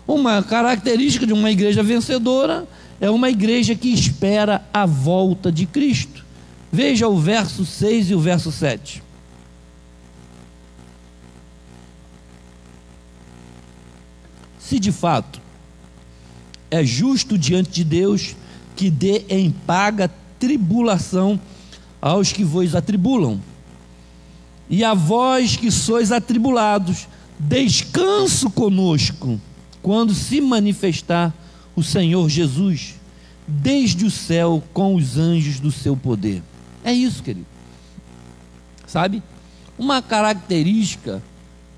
Uma característica de uma igreja vencedora é uma igreja que espera a volta de Cristo. Veja o verso 6 e o verso 7. Se de fato é justo diante de Deus que dê em paga tribulação aos que vos atribulam, e a vós que sois atribulados, descanso conosco, quando se manifestar o Senhor Jesus, desde o céu com os anjos do seu poder. É isso, querido. Sabe? Uma característica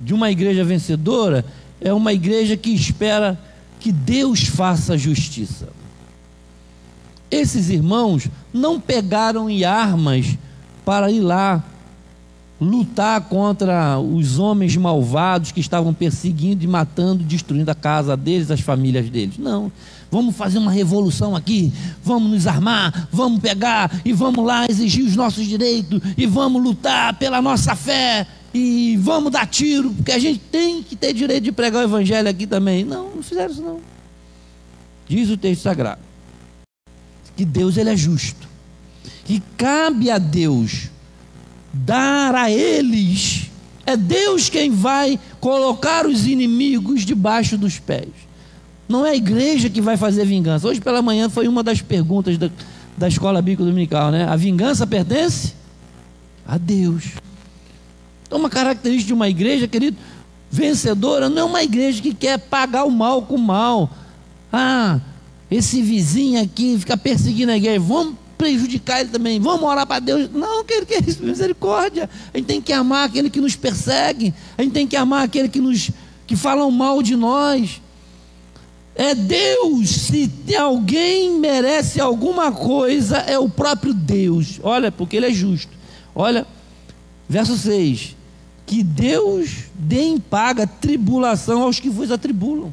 de uma igreja vencedora é uma igreja que espera que Deus faça justiça. Esses irmãos não pegaram em armas para ir lá lutar contra os homens malvados que estavam perseguindo e matando, destruindo a casa deles, as famílias deles. Não, vamos fazer uma revolução aqui, vamos nos armar, vamos pegar e vamos lá exigir os nossos direitos, e vamos lutar pela nossa fé, e vamos dar tiro, porque a gente tem que ter direito de pregar o evangelho aqui também. Não, não fizeram isso não. Diz o texto sagrado que Deus, ele é justo, que cabe a Deus dar a eles, é Deus quem vai colocar os inimigos debaixo dos pés. Não é a igreja que vai fazer vingança. Hoje pela manhã foi uma das perguntas da escola bíblica dominical, né? A vingança pertence a Deus. Então, uma característica de uma igreja, querido, vencedora, não é uma igreja que quer pagar o mal com o mal. Ah, esse vizinho aqui fica perseguindo a igreja, vamos prejudicar ele também, vamos orar para Deus. Não, que é isso, misericórdia. A gente tem que amar aquele que nos persegue, a gente tem que amar aquele que falam mal de nós. É Deus. Se alguém merece alguma coisa, é o próprio Deus. Olha, porque Ele é justo. Olha, verso 6: que Deus dê em paga tribulação aos que vos atribulam.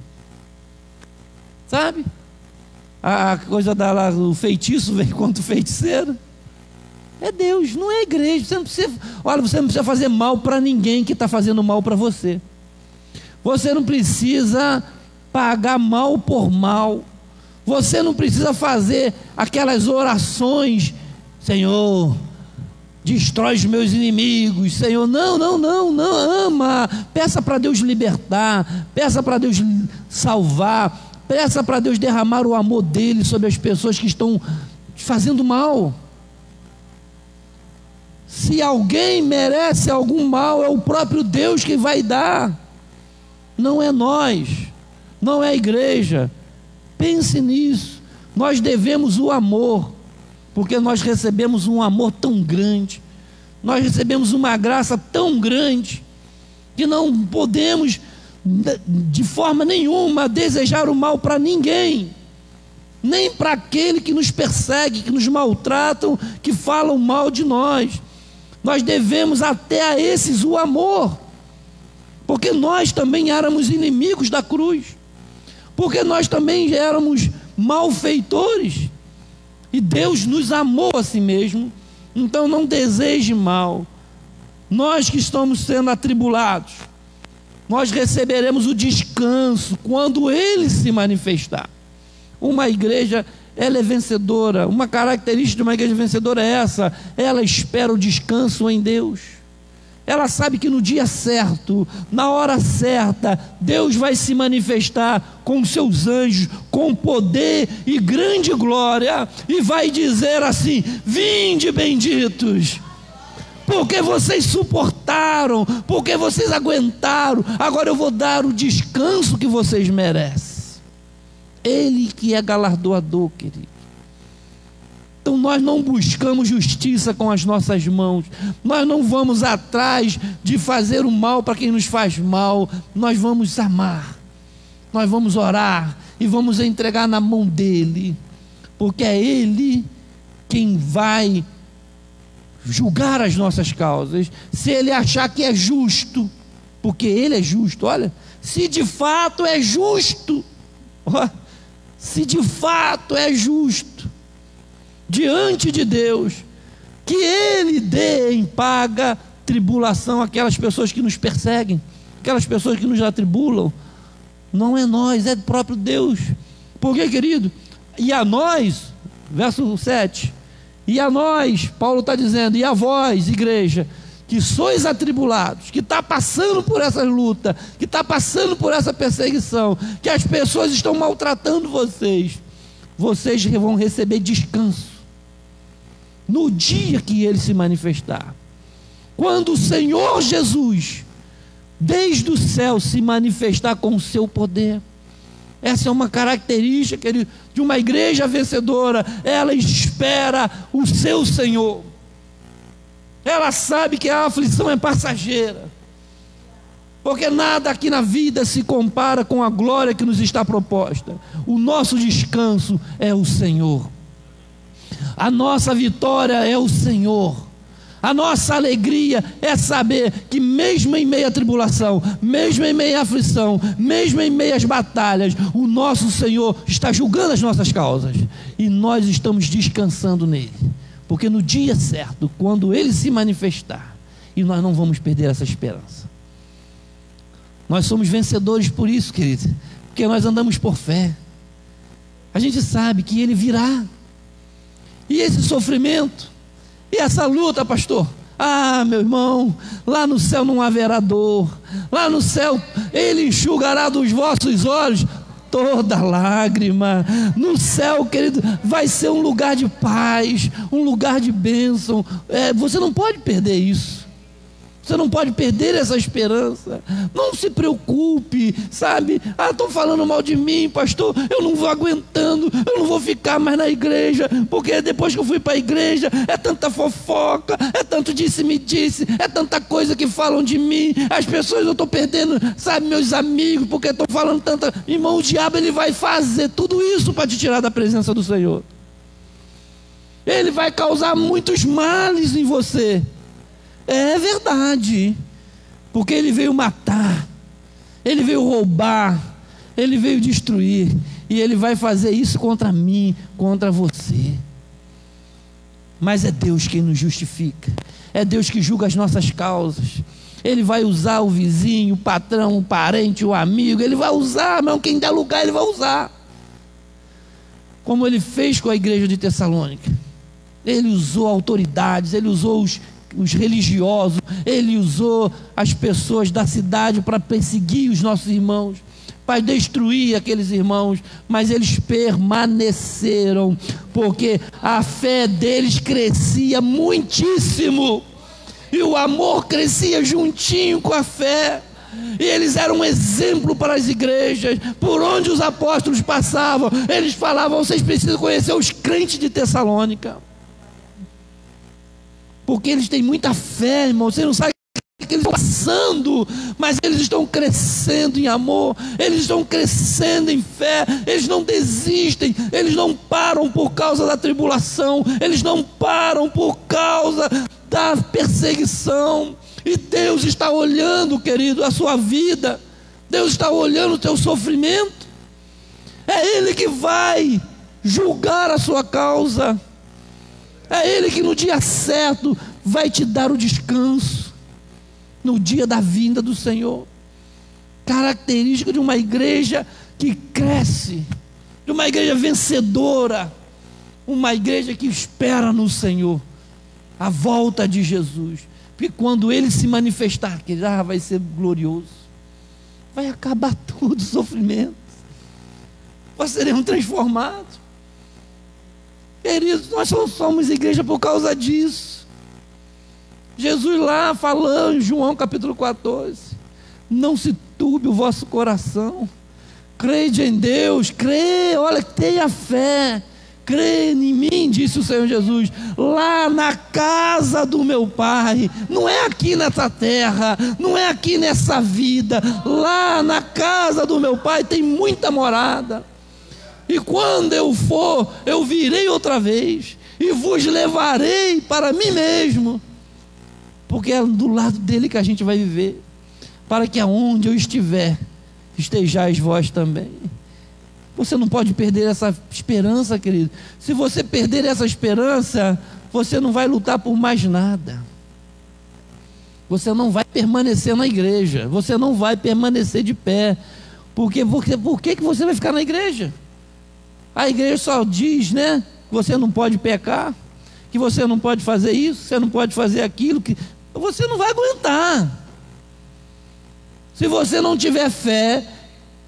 Sabe? A coisa do feitiço vem contra o feiticeiro. É Deus, não é a igreja. Você não precisa fazer mal para ninguém que está fazendo mal para você. Você não precisa pagar mal por mal. Você não precisa fazer aquelas orações: Senhor, destrói os meus inimigos. Senhor, não, ama. Peça para Deus libertar, peça para Deus salvar, peça para Deus derramar o amor dele sobre as pessoas que estão fazendo mal. Se alguém merece algum mal, é o próprio Deus que vai dar, não é nós, não é a igreja. Pense nisso. Nós devemos o amor, porque nós recebemos um amor tão grande, nós recebemos uma graça tão grande, que não podemos de forma nenhuma desejar o mal para ninguém, nem para aquele que nos persegue, que nos maltratam, que falam mal de nós. Nós devemos até a esses o amor, porque nós também éramos inimigos da cruz, porque nós também éramos malfeitores, e Deus nos amou a si mesmo. Então não deseje mal. Nós que estamos sendo atribulados, nós receberemos o descanso quando Ele se manifestar. Uma igreja, ela é vencedora. Uma característica de uma igreja vencedora é essa: ela espera o descanso em Deus. Ela sabe que no dia certo, na hora certa, Deus vai se manifestar com seus anjos, com poder e grande glória, e vai dizer assim: vinde benditos, porque vocês suportaram, porque vocês aguentaram, agora eu vou dar o descanso que vocês merecem. Ele que é galardoador, querido. Então nós não buscamos justiça com as nossas mãos, nós não vamos atrás de fazer o mal para quem nos faz mal. Nós vamos amar, nós vamos orar e vamos entregar na mão dele, porque é Ele quem vai julgar as nossas causas. Se Ele achar que é justo, porque Ele é justo. Olha, se de fato é justo, se de fato é justo diante de Deus, que Ele dê em paga tribulação àquelas pessoas que nos perseguem, aquelas pessoas que nos atribulam. Não é nós, é o próprio Deus. Porque, querido, e a nós, verso 7, e a nós, Paulo está dizendo, e a vós, igreja, que sois atribulados, que está passando por essa luta, que está passando por essa perseguição, que as pessoas estão maltratando vocês, vocês vão receber descanso no dia que Ele se manifestar. Quando o Senhor Jesus, desde o céu, se manifestar com o seu poder. Essa é uma característica de uma igreja vencedora. Ela espera o seu Senhor. Ela sabe que a aflição é passageira, porque nada aqui na vida se compara com a glória que nos está proposta. O nosso descanso é o Senhor, a nossa vitória é o Senhor, a nossa alegria é saber que mesmo em meio à tribulação, mesmo em meio à aflição, mesmo em meio às batalhas, o nosso Senhor está julgando as nossas causas, e nós estamos descansando nele, porque no dia certo, quando Ele se manifestar, e nós não vamos perder essa esperança. Nós somos vencedores por isso, querido, porque nós andamos por fé. A gente sabe que Ele virá, e esse sofrimento, e essa luta, pastor, meu irmão, lá no céu não haverá dor, lá no céu Ele enxugará dos vossos olhos toda lágrima. No céu, querido, vai ser um lugar de paz, um lugar de bênção. Você não pode perder isso. Você não pode perder essa esperança. Não se preocupe, sabe? Estão falando mal de mim, pastor, eu não vou aguentando, eu não vou ficar mais na igreja, porque depois que eu fui para a igreja, é tanta fofoca, tanto disse-me-disse, é tanta coisa que falam de mim, as pessoas, eu estou perdendo, sabe, meus amigos, porque estão falando tanta... Irmão, o diabo, ele vai fazer tudo isso para te tirar da presença do Senhor. Ele vai causar muitos males em você. É verdade, porque ele veio matar, ele veio roubar, ele veio destruir, e ele vai fazer isso contra mim, contra você. Mas é Deus quem nos justifica, é Deus que julga as nossas causas. Ele vai usar o vizinho, o patrão, o parente, o amigo, ele vai usar, mas quem der lugar ele vai usar, como ele fez com a igreja de Tessalônica. Ele usou autoridades, ele usou os religiosos, ele usou as pessoas da cidade para perseguir os nossos irmãos, para destruir aqueles irmãos, mas eles permaneceram, porque a fé deles crescia muitíssimo, e o amor crescia juntinho com a fé, e eles eram um exemplo para as igrejas. Por onde os apóstolos passavam, eles falavam: vocês precisam conhecer os crentes de Tessalônica, porque eles têm muita fé, irmão. Você não sabe o que eles estão passando, mas eles estão crescendo em amor, eles estão crescendo em fé, eles não desistem, eles não param por causa da tribulação, eles não param por causa da perseguição. E Deus está olhando, querido, a sua vida, Deus está olhando o teu sofrimento, é Ele que vai julgar a sua causa, é Ele que no dia certo vai te dar o descanso, no dia da vinda do Senhor. Característica de uma igreja que cresce, de uma igreja vencedora, uma igreja que espera no Senhor a volta de Jesus, porque quando Ele se manifestar, que já vai ser glorioso, vai acabar todo o sofrimento, nós seremos transformados. Queridos, nós só somos igreja por causa disso. Jesus lá falando em João capítulo 14: não se turbe o vosso coração, crede em Deus, crê, olha, tenha fé, crê em mim, disse o Senhor Jesus. Lá na casa do meu Pai, não é aqui nessa terra, não é aqui nessa vida, lá na casa do meu Pai tem muita morada, e quando eu for, eu virei outra vez, e vos levarei para mim mesmo, porque é do lado dele que a gente vai viver, para que aonde eu estiver, estejais vós também. Você não pode perder essa esperança, querido. Se você perder essa esperança, você não vai lutar por mais nada, você não vai permanecer na igreja, você não vai permanecer de pé, porque por que você vai ficar na igreja? A igreja só diz, né, que você não pode pecar, que você não pode fazer isso, você não pode fazer aquilo, que você não vai aguentar. Se você não tiver fé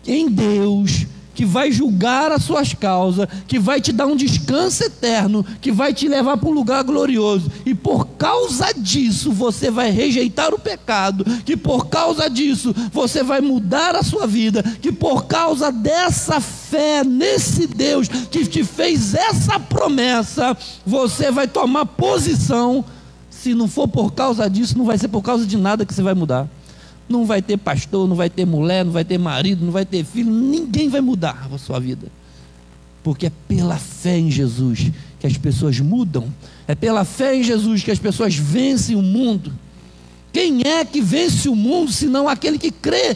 em Deus, que vai julgar as suas causas, que vai te dar um descanso eterno, que vai te levar para um lugar glorioso, e por causa disso você vai rejeitar o pecado, que por causa disso você vai mudar a sua vida, que por causa dessa fé nesse Deus que te fez essa promessa, você vai tomar posição. Se não for por causa disso, não vai ser por causa de nada que você vai mudar. Não vai ter pastor, não vai ter mulher, não vai ter marido, não vai ter filho, ninguém vai mudar a sua vida, porque é pela fé em Jesus que as pessoas mudam, é pela fé em Jesus que as pessoas vencem o mundo. Quem é que vence o mundo senão aquele que crê?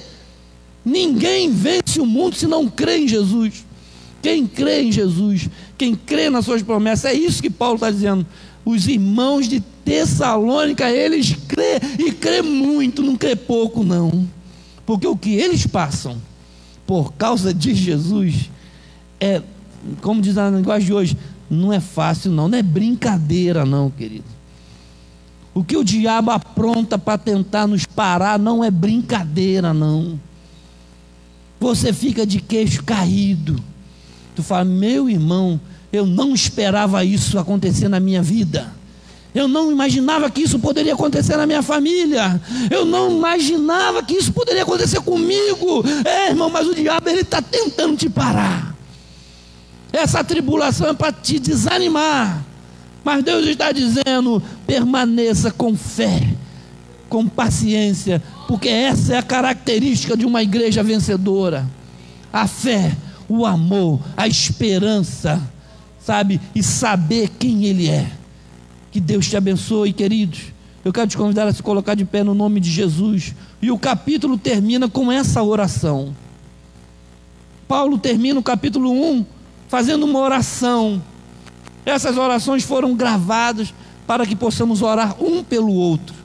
Ninguém vence o mundo se não crê em Jesus. Quem crê em Jesus, quem crê nas suas promessas, é isso que Paulo está dizendo. Os irmãos de Tessalônica, eles crê, e crê muito, não crê pouco não, porque o que eles passam por causa de Jesus é, como diz na linguagem de hoje, não é fácil não é brincadeira não, querido. O que o diabo apronta para tentar nos parar não é brincadeira não. Você fica de queixo caído, tu fala: meu irmão, eu não esperava isso acontecer na minha vida, eu não imaginava que isso poderia acontecer na minha família, eu não imaginava que isso poderia acontecer comigo. Irmão, mas o diabo, ele está tentando te parar. Essa tribulação é para te desanimar, Mas Deus está dizendo: permaneça com fé, com paciência, porque essa é a característica de uma igreja vencedora. A fé, o amor, a esperança, sabe? E saber quem Ele é. Que Deus te abençoe, queridos. Eu quero te convidar a se colocar de pé no nome de Jesus. E o capítulo termina com essa oração. Paulo termina o capítulo 1 fazendo uma oração. Essas orações foram gravadas para que possamos orar um pelo outro.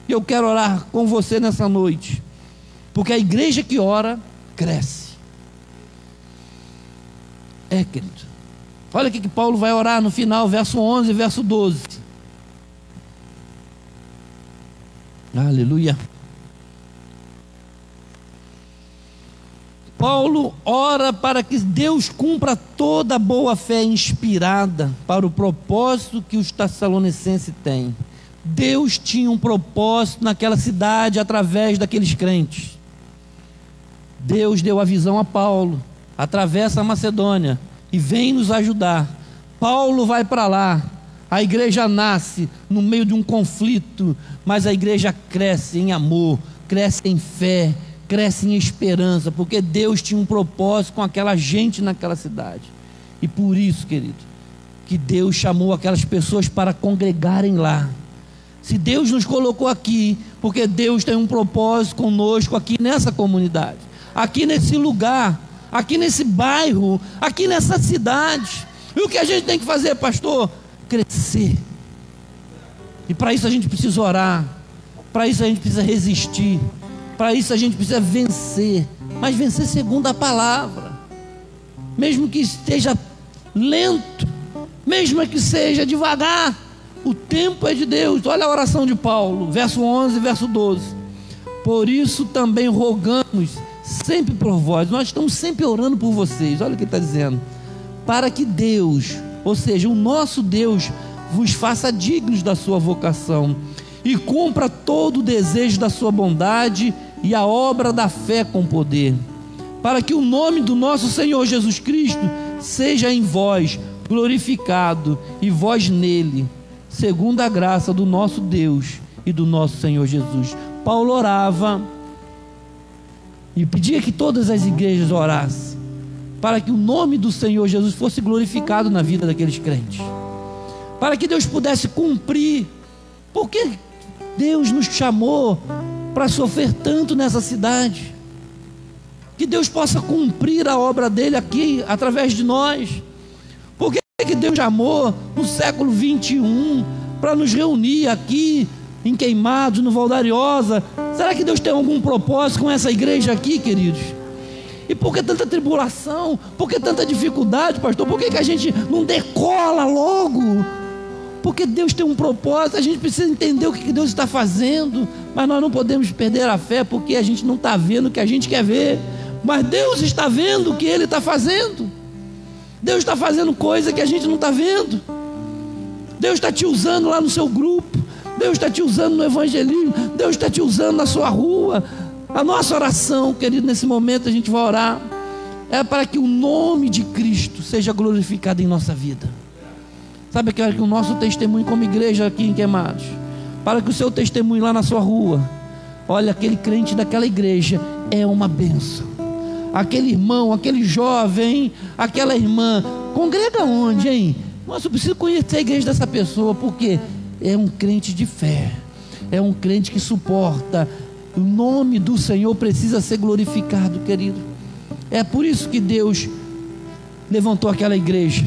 E eu quero orar com você nessa noite, porque a igreja que ora, cresce. Querido. Olha o que Paulo vai orar no final, verso 11 e verso 12. Aleluia. Paulo ora para que Deus cumpra toda a boa fé inspirada para o propósito que os tessalonicenses têm. Deus tinha um propósito naquela cidade através daqueles crentes. Deus deu a visão a Paulo: atravessa a Macedônia e vem nos ajudar. Paulo vai para lá, a igreja nasce no meio de um conflito, mas a igreja cresce em amor, cresce em fé, cresce em esperança, porque Deus tinha um propósito com aquela gente naquela cidade. E por isso, querido, que Deus chamou aquelas pessoas para congregarem lá. Se Deus nos colocou aqui, porque Deus tem um propósito conosco aqui nessa comunidade, aqui nesse lugar, aqui nesse bairro, aqui nessa cidade. E o que a gente tem que fazer, pastor? Crescer. E para isso a gente precisa orar, para isso a gente precisa resistir, para isso a gente precisa vencer, mas vencer segundo a palavra, mesmo que esteja lento, mesmo que seja devagar, o tempo é de Deus. Olha a oração de Paulo, verso 11 e verso 12. Por isso também rogamos sempre por vós. Nós estamos sempre orando por vocês. Olha o que ele está dizendo: para que Deus, ou seja, o nosso Deus, vos faça dignos da sua vocação e cumpra todo o desejo da sua bondade e a obra da fé com poder, para que o nome do nosso Senhor Jesus Cristo seja em vós glorificado e vós nele, segundo a graça do nosso Deus e do nosso Senhor Jesus. Paulo orava e pedia que todas as igrejas orassem, para que o nome do Senhor Jesus fosse glorificado na vida daqueles crentes, para que Deus pudesse cumprir, porque Deus nos chamou para sofrer tanto nessa cidade, que Deus possa cumprir a obra dele aqui, através de nós. Por que Deus chamou no século 21 para nos reunir aqui em Queimados, no Valdariosa? Será que Deus tem algum propósito com essa igreja aqui, queridos? E por que tanta tribulação? Por que tanta dificuldade, pastor? Por que a gente não decola logo? Porque Deus tem um propósito. A gente precisa entender o que Deus está fazendo, mas nós não podemos perder a fé, porque a gente não está vendo o que a gente quer ver, mas Deus está vendo o que Ele está fazendo. Deus está fazendo coisa que a gente não está vendo. Deus está te usando lá no seu grupo, Deus está te usando no evangelismo, Deus está te usando na sua rua. A nossa oração, querido, nesse momento a gente vai orar, é para que o nome de Cristo seja glorificado em nossa vida. Sabe, que o nosso testemunho como igreja aqui em Queimados, para que o seu testemunho lá na sua rua, olha, aquele crente daquela igreja é uma bênção. Aquele irmão, aquele jovem, aquela irmã, congrega onde, hein? Nossa, eu preciso conhecer a igreja dessa pessoa, porque é um crente de fé, é um crente que suporta. O nome do Senhor precisa ser glorificado, querido. É por isso que Deus levantou aquela igreja,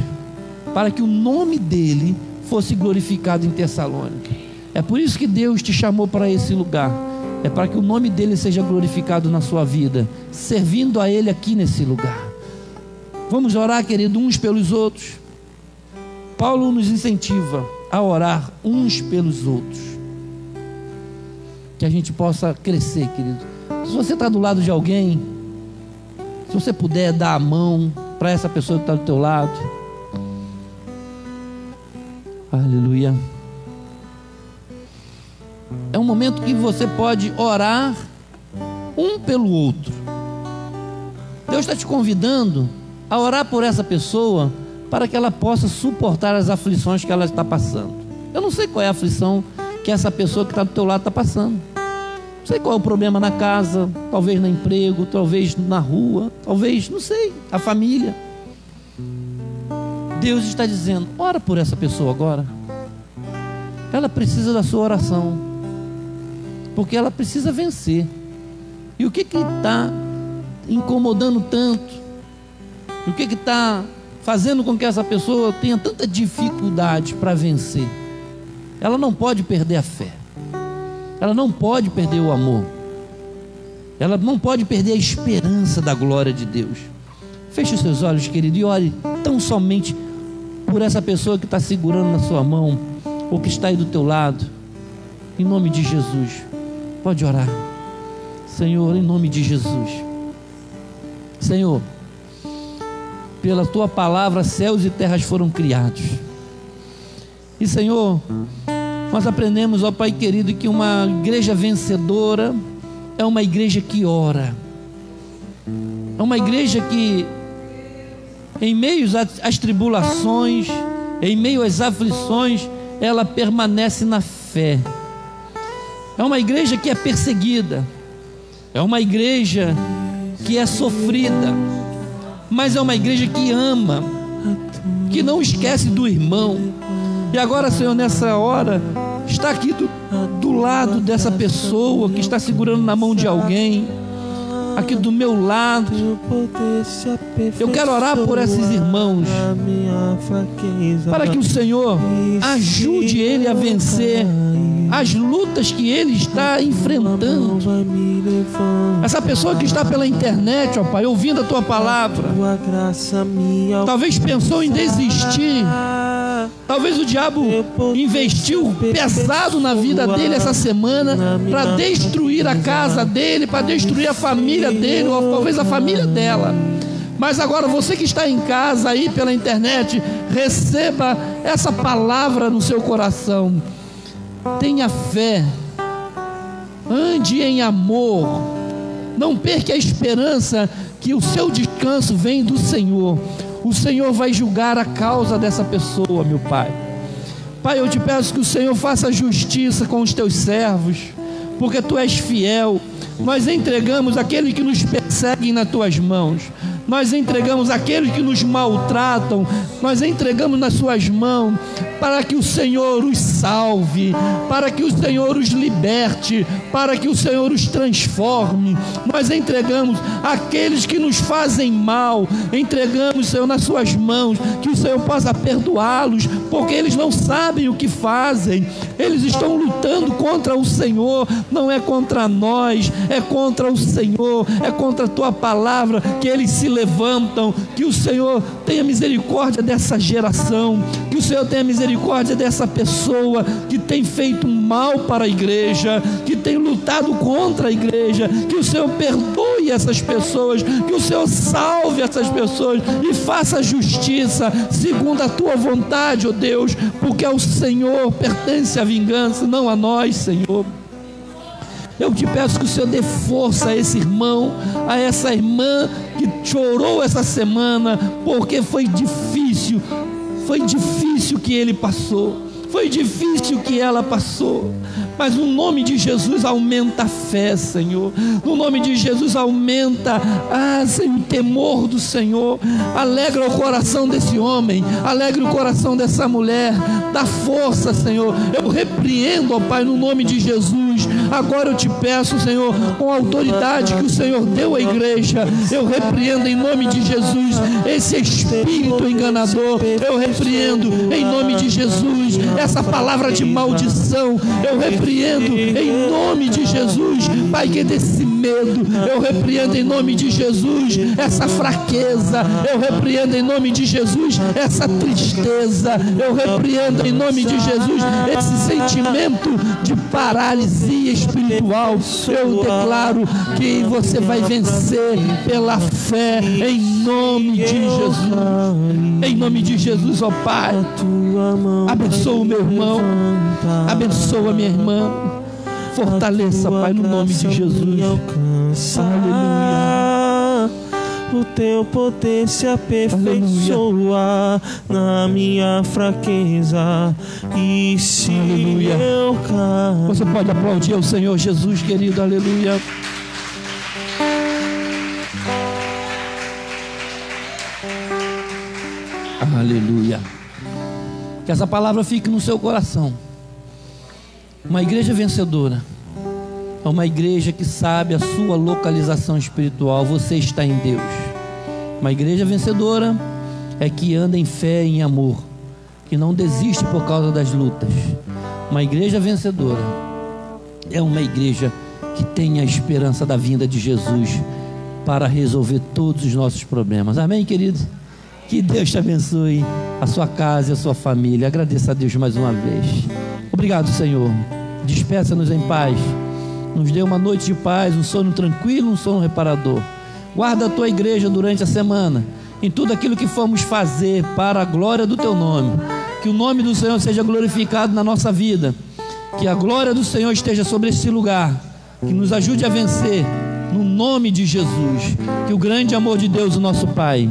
para que o nome dele fosse glorificado em Tessalônica. É por isso que Deus te chamou para esse lugar, é para que o nome dele seja glorificado na sua vida, servindo a ele aqui nesse lugar. Vamos orar, querido, uns pelos outros. Paulo nos incentiva a orar uns pelos outros, que a gente possa crescer, querido. Se você está do lado de alguém, se você puder dar a mão para essa pessoa que está do teu lado. Aleluia. É um momento que você pode orar um pelo outro. Deus está te convidando a orar por essa pessoa, para que ela possa suportar as aflições que ela está passando. Eu não sei qual é a aflição que essa pessoa que está do teu lado está passando. Não sei qual é o problema na casa, talvez no emprego, talvez na rua, talvez, não sei, a família. Deus está dizendo: ora por essa pessoa agora. Ela precisa da sua oração, porque ela precisa vencer. E o que está incomodando tanto? O que está fazendo com que essa pessoa tenha tanta dificuldade para vencer? Ela não pode perder a fé, ela não pode perder o amor, ela não pode perder a esperança da glória de Deus. Feche os seus olhos, querido, e ore tão somente por essa pessoa que está segurando na sua mão, ou que está aí do teu lado, em nome de Jesus. Pode orar. Senhor, em nome de Jesus. Senhor, pela tua palavra céus e terras foram criados. E Senhor, nós aprendemos, ó Pai querido, que uma igreja vencedora é uma igreja que ora, é uma igreja que, em meio às tribulações, em meio às aflições, ela permanece na fé. É uma igreja que é perseguida, é uma igreja que é sofrida, mas é uma igreja que ama, que não esquece do irmão. E agora, Senhor, nessa hora, está aqui do lado dessa pessoa que está segurando na mão de alguém, aqui do meu lado. Eu quero orar por esses irmãos, para que o Senhor ajude ele a vencer as lutas que ele está enfrentando. Essa pessoa que está pela internet, ó Pai, ouvindo a tua palavra, talvez pensou em desistir. Talvez o diabo investiu pesado na vida dele essa semana para destruir a casa dele, para destruir a família dele, ou talvez a família dela. Mas agora você que está em casa aí pela internet, receba essa palavra no seu coração. Tenha fé, ande em amor, não perca a esperança que o seu descanso vem do Senhor. O Senhor vai julgar a causa dessa pessoa, meu Pai. Pai, eu te peço que o Senhor faça justiça com os teus servos, porque tu és fiel. Nós entregamos aqueles que nos perseguem nas tuas mãos, nós entregamos aqueles que nos maltratam, nós entregamos nas suas mãos, para que o Senhor os salve, para que o Senhor os liberte, para que o Senhor os transforme. Nós entregamos aqueles que nos fazem mal, entregamos, Senhor, nas suas mãos, que o Senhor possa perdoá-los, porque eles não sabem o que fazem, eles estão lutando contra o Senhor, não é contra nós, é contra o Senhor, é contra a tua palavra que eles se levantam. Que o Senhor tenha misericórdia dessa geração, que o Senhor tenha misericórdia dessa pessoa que tem feito mal para a igreja, que tem lutado contra a igreja. Que o Senhor perdoe essas pessoas, que o Senhor salve essas pessoas e faça justiça segundo a tua vontade, ó Deus, porque ao Senhor pertence a vingança, não a nós, Senhor. Eu te peço que o Senhor dê força a esse irmão, a essa irmã que chorou essa semana, porque foi difícil que ele passou, foi difícil que ela passou, mas no nome de Jesus aumenta a fé, Senhor, no nome de Jesus aumenta, Senhor, o temor do Senhor. Alegra o coração desse homem, alegra o coração dessa mulher, dá força, Senhor. Eu repreendo, ó Pai, no nome de Jesus. Agora eu te peço, Senhor, com a autoridade que o Senhor deu à igreja, eu repreendo em nome de Jesus esse espírito enganador, eu repreendo em nome de Jesus essa palavra de maldição, eu repreendo em nome de Jesus, Pai, que desse medo, eu repreendo em nome de Jesus essa fraqueza, eu repreendo em nome de Jesus essa tristeza, eu repreendo em nome de Jesus esse sentimento de paralisia espiritual. Eu declaro que você vai vencer pela fé em nome de Jesus, em nome de Jesus, ó Pai. Abençoa o meu irmão, abençoa a minha irmã, fortaleça, Pai, no nome de Jesus. Aleluia. o teu poder se aperfeiçoa na minha fraqueza. E se eu cair... Você pode aplaudir ao Senhor Jesus, querido, aleluia. Aleluia. Que essa palavra fique no seu coração. Uma igreja vencedora é uma igreja que sabe a sua localização espiritual. Você está em Deus. Uma igreja vencedora é que anda em fé e em amor, que não desiste por causa das lutas. Uma igreja vencedora é uma igreja que tem a esperança da vinda de Jesus para resolver todos os nossos problemas. Amém, queridos? Que Deus te abençoe, a sua casa e a sua família. Agradeça a Deus mais uma vez. Obrigado, Senhor. Despeça-nos em paz. Nos dê uma noite de paz, um sono tranquilo, um sono reparador. Guarda a tua igreja durante a semana, em tudo aquilo que formos fazer para a glória do teu nome. Que o nome do Senhor seja glorificado na nossa vida. Que a glória do Senhor esteja sobre este lugar. Que nos ajude a vencer, no nome de Jesus. Que o grande amor de Deus, o nosso Pai,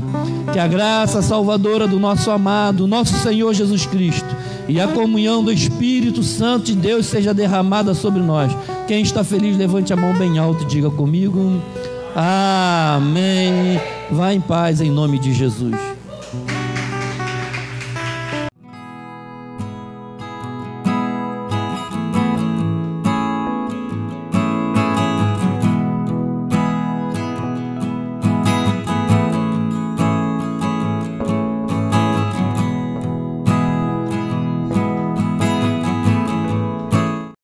que a graça salvadora do nosso amado, nosso Senhor Jesus Cristo, e a comunhão do Espírito Santo de Deus seja derramada sobre nós. Quem está feliz, levante a mão bem alto e diga comigo: amém. Vá em paz em nome de Jesus.